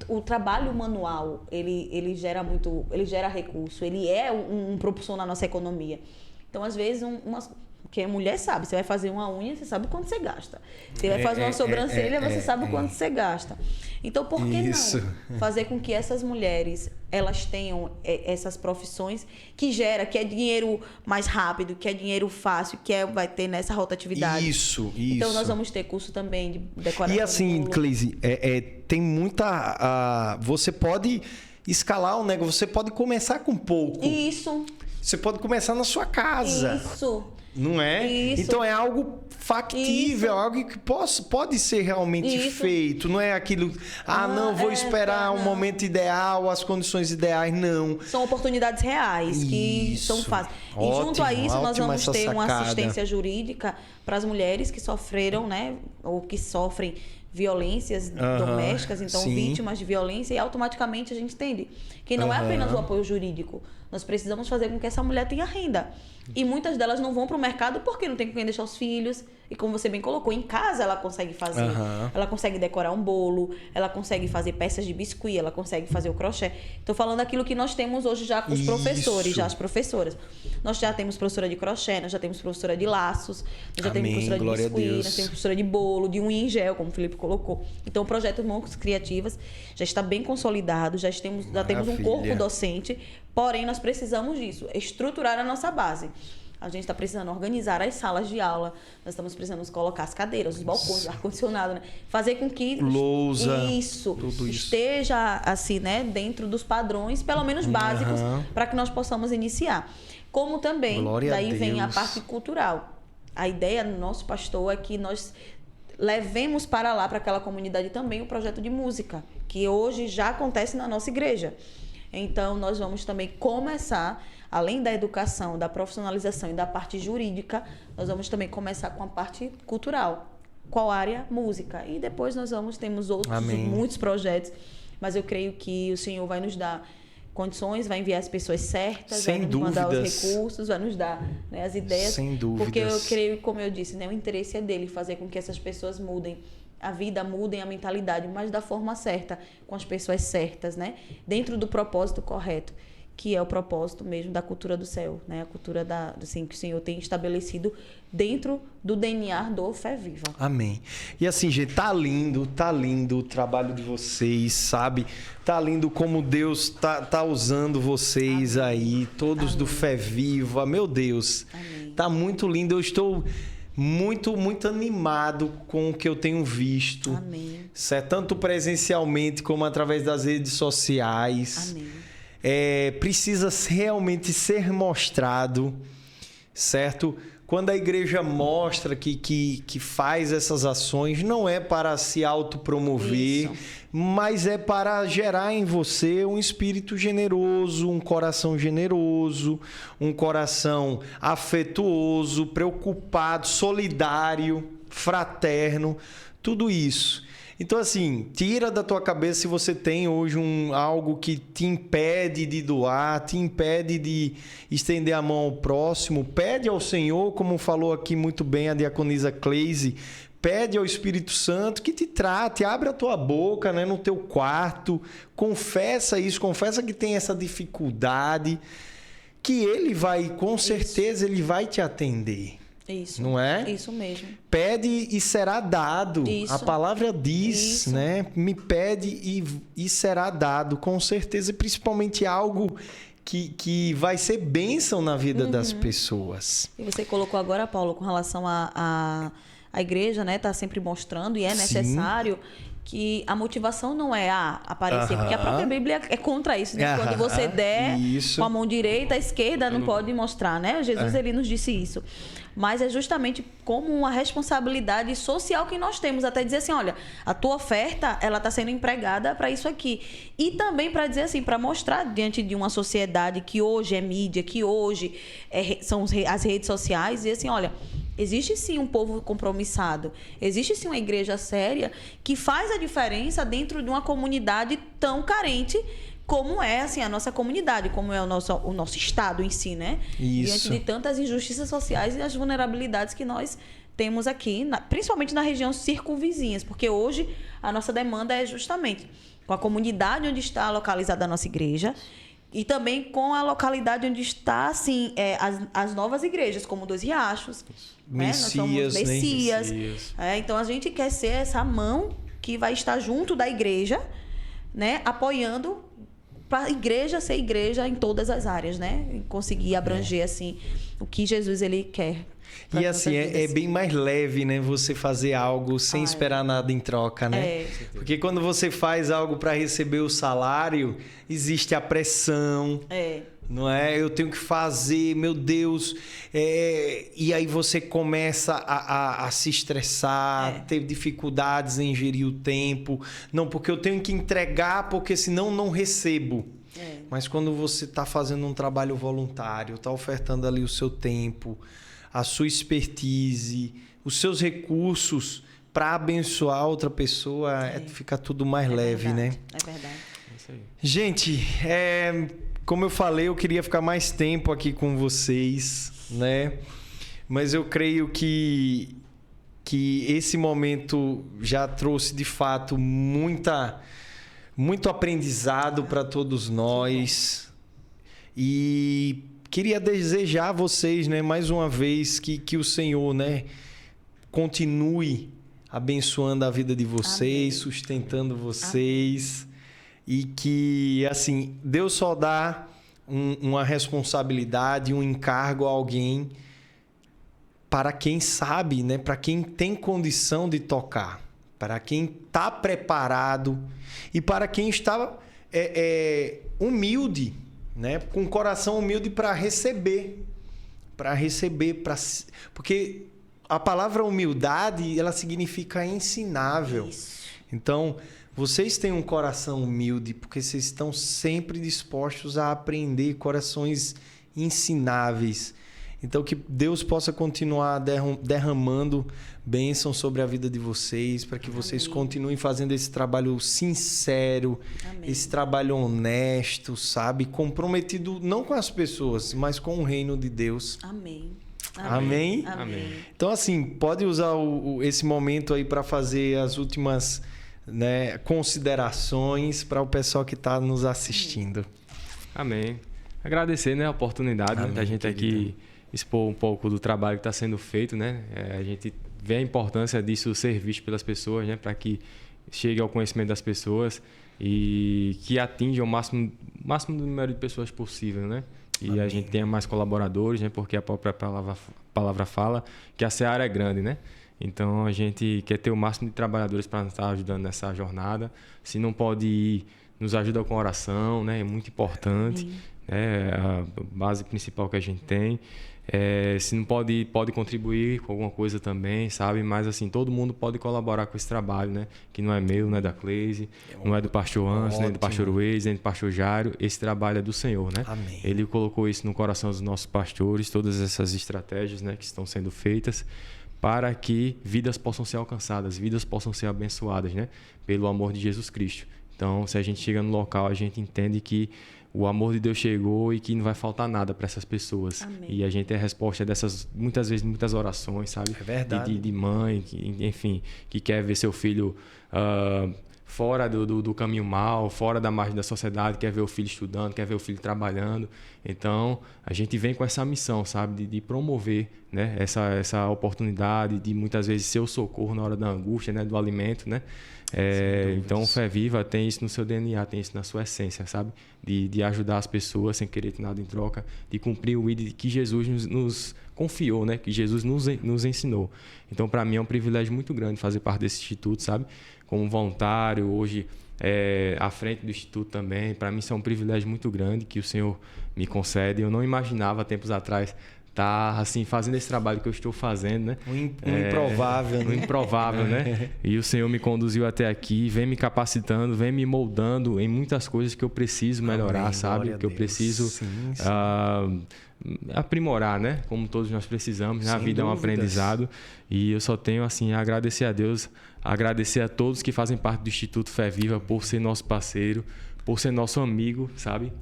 o trabalho manual, ele gera recurso, ele é um propulsor na nossa economia. Então, às vezes, porque a mulher sabe, você vai fazer uma unha, você sabe quanto você gasta. Você vai fazer uma sobrancelha, você sabe quanto você gasta. Então, por que não fazer com que essas mulheres, elas tenham essas profissões que é dinheiro mais rápido, que é dinheiro fácil, vai ter nessa rotatividade. Isso. Então, nós vamos ter curso também de decoração. E assim, Cleise, tem muita... você pode escalar um negócio, você pode começar com pouco. Isso. Você pode começar na sua casa. Isso. Não é? Isso. Então é algo factível, algo que pode ser realmente feito. Não é aquilo, não, vou esperar um momento ideal, as condições ideais, não. São oportunidades reais que são fáceis. E junto a isso, nós vamos ter uma assistência jurídica para as mulheres que sofreram, né, ou que sofrem violências domésticas, então vítimas de violência, e automaticamente a gente entende que não é apenas o apoio jurídico. Nós precisamos fazer com que essa mulher tenha renda. E muitas delas não vão para o mercado porque não tem com quem deixar os filhos, E como você bem colocou, em casa ela consegue fazer. Ela consegue decorar um bolo, ela consegue fazer peças de biscuit, ela consegue fazer o crochê. Estou falando daquilo que nós temos hoje já com os professores, já as professoras. Nós já temos professora de crochê, nós já temos professora de laços, nós já temos professora de biscuit, nós temos professora de bolo, de unha em gel, como o Felipe colocou. Então o projeto Mãos Criativas já está bem consolidado, já temos um corpo docente, porém nós precisamos disso, estruturar a nossa base. A gente está precisando organizar as salas de aula, nós estamos precisando colocar as cadeiras, os balcões, o ar-condicionado, né? Fazer com que lousa, tudo isso esteja assim, né, dentro dos padrões, pelo menos básicos, para que nós possamos iniciar. Como também, daí vem a parte cultural. A ideia do nosso pastor é que nós levemos para lá, para aquela comunidade também, o projeto de música, que hoje já acontece na nossa igreja. Então, nós vamos também começar, além da educação, da profissionalização e da parte jurídica, nós vamos também começar com a parte cultural. Qual área? Música. E depois temos outros, muitos projetos, mas eu creio que o Senhor vai nos dar condições, vai enviar as pessoas certas, vai nos mandar os recursos, vai nos dar, né, as ideias. Sem dúvidas. Porque eu creio, como eu disse, né, o interesse é dele fazer com que essas pessoas mudem a vida, mudem a mentalidade, mas da forma certa, com as pessoas certas, né? Dentro do propósito correto, que é o propósito mesmo da cultura do céu, né? A cultura assim, que o Senhor tem estabelecido dentro do DNA do Fé Viva. Amém. E assim, gente, tá lindo o trabalho de vocês, sabe? Tá lindo como Deus tá usando vocês aí, todos do Fé Viva. Meu Deus, tá muito lindo. Eu estou muito animado com o que eu tenho visto. Amém. Certo? Tanto presencialmente como através das redes sociais. Amém. Precisa realmente ser mostrado, certo? Quando a igreja mostra que faz essas ações, não é para se autopromover, mas é para gerar em você um espírito generoso, um coração generoso, um coração afetuoso, preocupado, solidário, fraterno, tudo isso. Então, assim, tira da tua cabeça se você tem hoje algo que te impede de doar, te impede de estender a mão ao próximo. Pede ao Senhor, como falou aqui muito bem a diaconisa Cleise, pede ao Espírito Santo que te trate, abre a tua boca, né, no teu quarto, confessa isso, confessa que tem essa dificuldade, que ele vai, com certeza, ele vai te atender. Isso. Não é? Isso mesmo. Pede e será dado. Isso. A palavra diz, né? Me pede e será dado, com certeza, principalmente algo que vai ser bênção na vida das pessoas. E você colocou agora, Paulo, com relação à igreja, né? Tá sempre mostrando, e é necessário que a motivação não é aparecer, porque a própria Bíblia é contra isso, né? Quando você der com a mão direita, a esquerda não pode mostrar, né? Jesus, ele nos disse isso. Mas é justamente como uma responsabilidade social que nós temos, até dizer assim, olha, a tua oferta, ela está sendo empregada para isso aqui. E também para dizer assim, para mostrar diante de uma sociedade que hoje é mídia, que hoje são as redes sociais, e assim, olha, existe sim um povo compromissado, existe sim uma igreja séria que faz a diferença dentro de uma comunidade tão carente como é assim, a nossa comunidade, como é o nosso estado em si, né? Isso. Diante de tantas injustiças sociais e as vulnerabilidades que nós temos aqui, principalmente na região circunvizinhas, porque hoje a nossa demanda é justamente com a comunidade onde está localizada a nossa igreja e também com a localidade onde está assim, as novas igrejas, como Dois Riachos, né? Nós somos Messias. Então a gente quer ser essa mão que vai estar junto da igreja, né? Apoiando para a igreja ser igreja em todas as áreas, né? E conseguir abranger assim o que Jesus ele quer. E assim, é bem mais leve, né? Você fazer algo sem esperar nada em troca, né? Porque quando você faz algo para receber o salário, existe a pressão. Não é? Eu tenho que fazer, meu Deus. E aí você começa a se estressar, ter dificuldades em gerir o tempo. Não, porque eu tenho que entregar, porque senão não recebo. Mas quando você está fazendo um trabalho voluntário, está ofertando ali o seu tempo, a sua expertise, os seus recursos para abençoar outra pessoa, fica tudo mais leve, verdade, né? É verdade. É isso aí. Gente, como eu falei, eu queria ficar mais tempo aqui com vocês, né? Mas eu creio que que esse momento já trouxe, de fato, muito aprendizado para todos nós. E queria desejar a vocês, né, mais uma vez, que o Senhor, né, continue abençoando a vida de vocês, amém, sustentando vocês. Amém. E que, assim, Deus só dá uma responsabilidade, um encargo a alguém para quem sabe, né? Para quem tem condição de tocar, para quem está preparado e para quem está humilde, né? Com o coração humilde para receber, porque a palavra humildade, ela significa ensinável. Isso. Então, vocês têm um coração humilde porque vocês estão sempre dispostos a aprender, corações ensináveis. Então, que Deus possa continuar derramando bênção sobre a vida de vocês, para que vocês continuem fazendo esse trabalho sincero, esse trabalho honesto, sabe? Comprometido não com as pessoas, mas com o reino de Deus. Amém. Amém? Amém. Então, assim, pode usar esse momento aí para fazer as últimas, né, considerações para o pessoal que está nos assistindo. Amém. Agradecer, né, a oportunidade, né, da gente aqui expor um pouco do trabalho que está sendo feito, né? A gente vê a importância disso ser visto pelas pessoas, né, para que chegue ao conhecimento das pessoas e que atinja o máximo número de pessoas possível, né? E amém, a gente tenha mais colaboradores, né? Porque a própria palavra fala que a seara é grande, né? Então, a gente quer ter o máximo de trabalhadores para estar ajudando nessa jornada. Se não pode ir, nos ajuda com oração, né? É muito importante. É a base principal que a gente tem. Se não pode contribuir com alguma coisa também, sabe? Mas, assim, todo mundo pode colaborar com esse trabalho, né? Que não é meu, não é da Cleise, não é do pastor Anson, nem do pastor Weis, nem do pastor Jairo. Esse trabalho é do Senhor, né? Amém. Ele colocou isso no coração dos nossos pastores, todas essas estratégias, né, que estão sendo feitas, para que vidas possam ser alcançadas, vidas possam ser abençoadas, né? Pelo amor de Jesus Cristo. Então, se a gente chega no local, a gente entende que o amor de Deus chegou e que não vai faltar nada para essas pessoas. Amém. E a gente é a resposta dessas, muitas vezes, muitas orações, sabe? É verdade. De mãe, enfim, que quer ver seu filho fora do caminho mal, fora da margem da sociedade, quer ver o filho estudando, quer ver o filho trabalhando. Então, a gente vem com essa missão, sabe? De promover, né, essa oportunidade, de muitas vezes ser o socorro na hora da angústia, né, do alimento, né? Então, o Fé Viva tem isso no seu DNA, tem isso na sua essência, sabe? De ajudar as pessoas sem querer ter nada em troca, de cumprir o ID que Jesus nos confiou, né? Que Jesus nos ensinou. Então, para mim, é um privilégio muito grande fazer parte desse instituto, sabe? Como voluntário, hoje à frente do instituto também. Para mim, isso é um privilégio muito grande que o Senhor me concede. Eu não imaginava, tempos atrás, estar assim, fazendo esse trabalho que eu estou fazendo, né? Improvável, né? Improvável, né? E o Senhor me conduziu até aqui, vem me capacitando, vem me moldando em muitas coisas que eu preciso melhorar, amém, sabe? Que eu preciso aprimorar, né? Como todos nós precisamos. A vida é um aprendizado. E eu só tenho, assim, a agradecer a Deus, agradecer a todos que fazem parte do Instituto Fé Viva por ser nosso parceiro, por ser nosso amigo, sabe?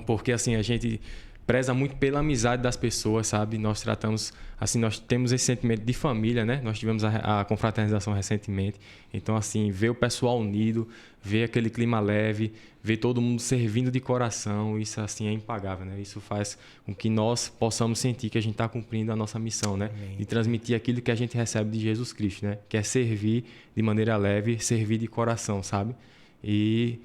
Porque, assim, a gente preza muito pela amizade das pessoas, sabe? Nós tratamos, assim, nós temos esse sentimento de família, né? Nós tivemos a confraternização recentemente. Então, assim, ver o pessoal unido, ver aquele clima leve, ver todo mundo servindo de coração, isso, assim, é impagável, né? Isso faz com que nós possamos sentir que a gente está cumprindo a nossa missão, né? Amém. De transmitir aquilo que a gente recebe de Jesus Cristo, né? Que é servir de maneira leve, servir de coração, sabe? E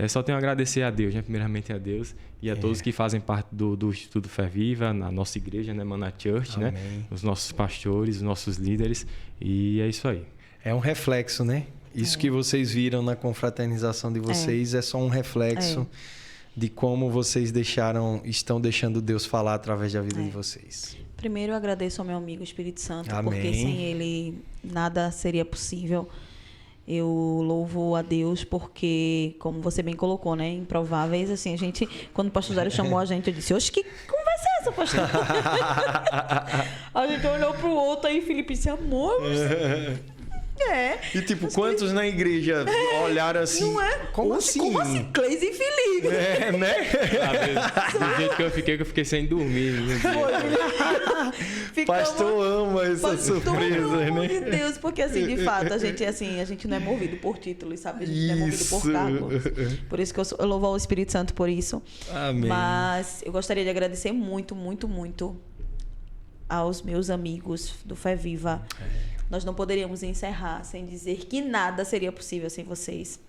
só tenho a agradecer a Deus, né? Primeiramente a Deus e a todos que fazem parte do Instituto Fé Viva, na nossa igreja, né? Maná Church, amém, né? Os nossos pastores, os nossos líderes, e é isso aí. É um reflexo, né? Isso que vocês viram na confraternização de vocês é só um reflexo de como vocês estão deixando Deus falar através da vida de vocês. Primeiro, eu agradeço ao meu amigo Espírito Santo, amém, porque sem ele nada seria possível. Eu louvo a Deus porque, como você bem colocou, né? Improváveis, assim, a gente, quando o pastor Zélio chamou a gente, eu disse, oxe, que conversa é essa, pastor? A gente olhou pro outro aí, Felipe disse, amor, E tipo, quantos na igreja olharam assim? Não é? Como assim? Como assim? Cleise e Felipe. É, né? Do jeito que eu fiquei sem dormir. Pastor ama essa surpresa, pelo amor né? de Deus, porque assim, de fato, a gente não é movido por títulos, sabe? A gente não é movido por Isso. cargos. Por isso que eu louvo ao Espírito Santo por isso. Amém. Mas eu gostaria de agradecer muito, muito, muito aos meus amigos do Fé Viva. Nós não poderíamos encerrar sem dizer que nada seria possível sem vocês.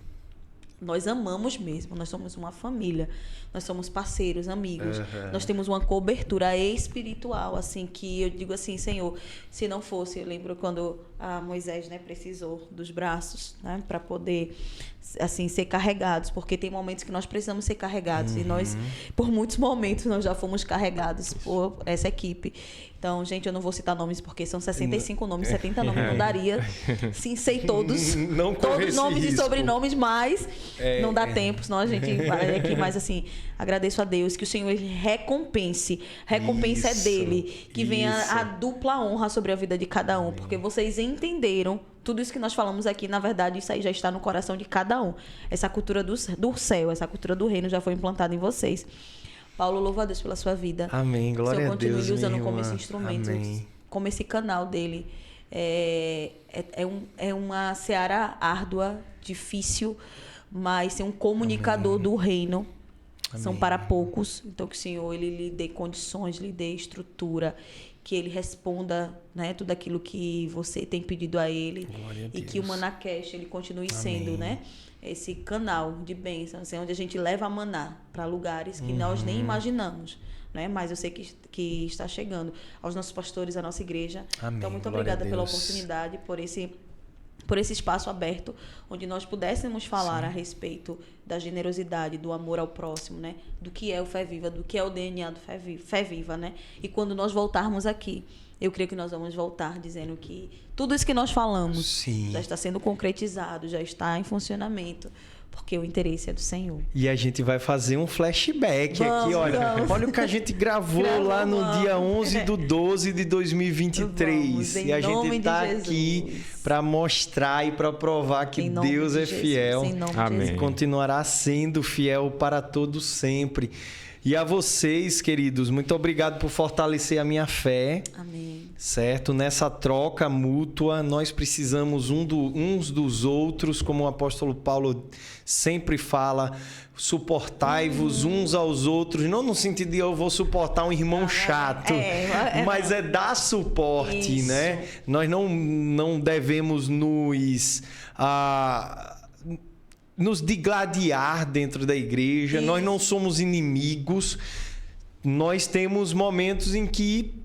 Nós amamos mesmo, nós somos uma família, nós somos parceiros, amigos, nós temos uma cobertura espiritual, assim, que eu digo assim, Senhor, se não fosse, eu lembro quando a Moisés, né, precisou dos braços, né, para poder, assim, ser carregados, porque tem momentos que nós precisamos ser carregados, e nós, por muitos momentos, nós já fomos carregados por essa equipe. Então, gente, eu não vou citar nomes porque são 65 nomes, 70 nomes, não daria. Sim, sei todos. Não todos nomes risco. e sobrenomes, mas não dá tempo, senão a gente vai aqui. Mas assim, agradeço a Deus que o Senhor recompense. Recompensa é dele. Que venha a dupla honra sobre a vida de cada um. Porque vocês entenderam tudo isso que nós falamos aqui, na verdade, isso aí já está no coração de cada um. Essa cultura do céu, essa cultura do reino já foi implantada em vocês. Paulo, louva a Deus pela sua vida. Amém, glória a Deus. Que o Senhor continue usando minha como irmã. esse instrumento, Amém. como esse canal dele. É uma seara árdua, difícil, mas ser um comunicador do reino. São para poucos. Então, que o Senhor ele lhe dê condições, lhe dê estrutura, que ele responda, né, tudo aquilo que você tem pedido a ele. Glória a E Deus. que o Manacast ele continue sendo, né, esse canal de bênçãos, assim, onde a gente leva a maná para lugares que nós nem imaginamos. Né? Mas eu sei que está chegando aos nossos pastores, à nossa igreja. Amém. Então, muito Glória obrigada a pela Deus. oportunidade, por esse espaço aberto, onde nós pudéssemos falar a respeito da generosidade, do amor ao próximo, né? Do que é o Fé Viva, do que é o DNA do Fé Viva, né? E quando nós voltarmos aqui, eu creio que nós vamos voltar dizendo que tudo isso que nós falamos Sim. já está sendo concretizado, já está em funcionamento, porque o interesse é do Senhor. E a gente vai fazer um flashback aqui, olha. Olha o que a gente gravou lá no dia 11/12 de 2023. Vamos, em e a nome gente de tá Jesus. aqui para mostrar e para provar que Em nome Deus de é Jesus, fiel. em nome de Amém. Jesus. E continuará sendo fiel para todos sempre. E a vocês, queridos, muito obrigado por fortalecer a minha fé. Amém. Certo? Nessa troca mútua, nós precisamos uns dos outros, como o apóstolo Paulo sempre fala, suportai-vos uns aos outros, não no sentido de eu vou suportar um irmão chato, mas é dar suporte, Isso. né? Nós não devemos nos digladiar dentro da igreja, Isso. nós não somos inimigos, nós temos momentos em que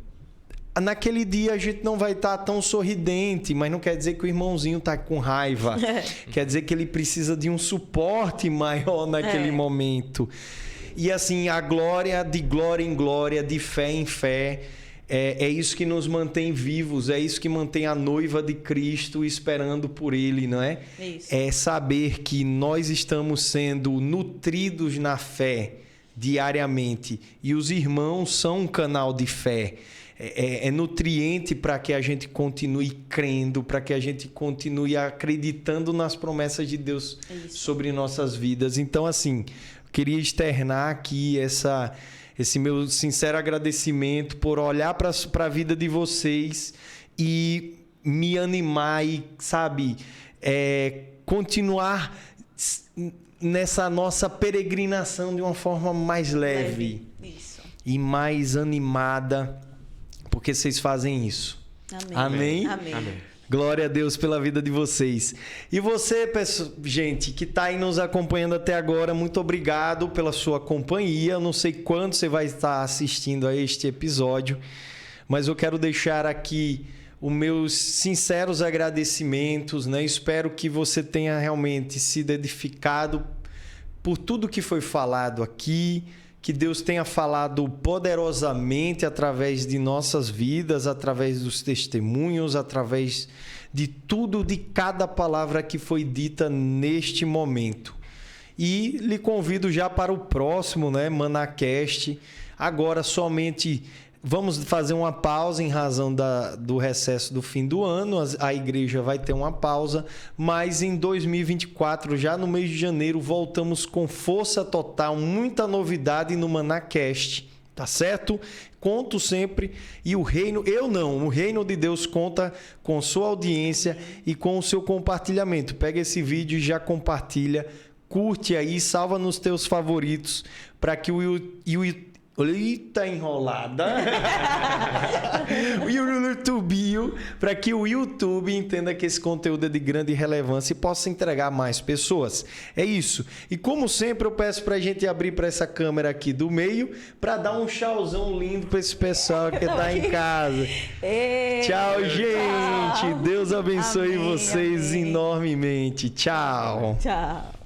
naquele dia a gente não vai estar tão sorridente, mas não quer dizer que o irmãozinho está com raiva. Quer dizer que ele precisa de um suporte maior naquele momento. E assim, a glória de glória em glória, de fé em fé, é isso que nos mantém vivos, é isso que mantém a noiva de Cristo esperando por Ele, não é? Isso. É saber que nós estamos sendo nutridos na fé diariamente e os irmãos são um canal de fé. É nutriente para que a gente continue crendo, para que a gente continue acreditando nas promessas de Deus sobre nossas vidas. Então, assim, eu queria externar aqui esse meu sincero agradecimento por olhar para a vida de vocês e me animar e, sabe, continuar nessa nossa peregrinação de uma forma mais leve. Isso. E mais animada, porque vocês fazem isso. Amém. Amém? Amém. Amém. Glória a Deus pela vida de vocês. E você, gente, que está aí nos acompanhando até agora, muito obrigado pela sua companhia. Eu não sei quando você vai estar assistindo a este episódio, mas eu quero deixar aqui os meus sinceros agradecimentos, né? Espero que você tenha realmente sido edificado por tudo que foi falado aqui, que Deus tenha falado poderosamente através de nossas vidas, através dos testemunhos, através de tudo, de cada palavra que foi dita neste momento. E lhe convido já para o próximo, né, Manacast, agora somente Vamos fazer uma pausa em razão do recesso do fim do ano. A igreja vai ter uma pausa, mas em 2024, já no mês de janeiro, voltamos com força total, muita novidade no ManaCast, tá certo? Conto sempre e o reino de Deus conta com sua audiência e com o seu compartilhamento. Pega esse vídeo e já compartilha, curte aí, salva nos teus favoritos para que o Eita enrolada. O YouTube, para que o YouTube entenda que esse conteúdo é de grande relevância e possa entregar a mais pessoas. É isso. E como sempre, eu peço para a gente abrir para essa câmera aqui do meio para dar um tchauzão lindo para esse pessoal que está em casa. Tchau, gente. Deus abençoe vocês enormemente. Tchau. Tchau.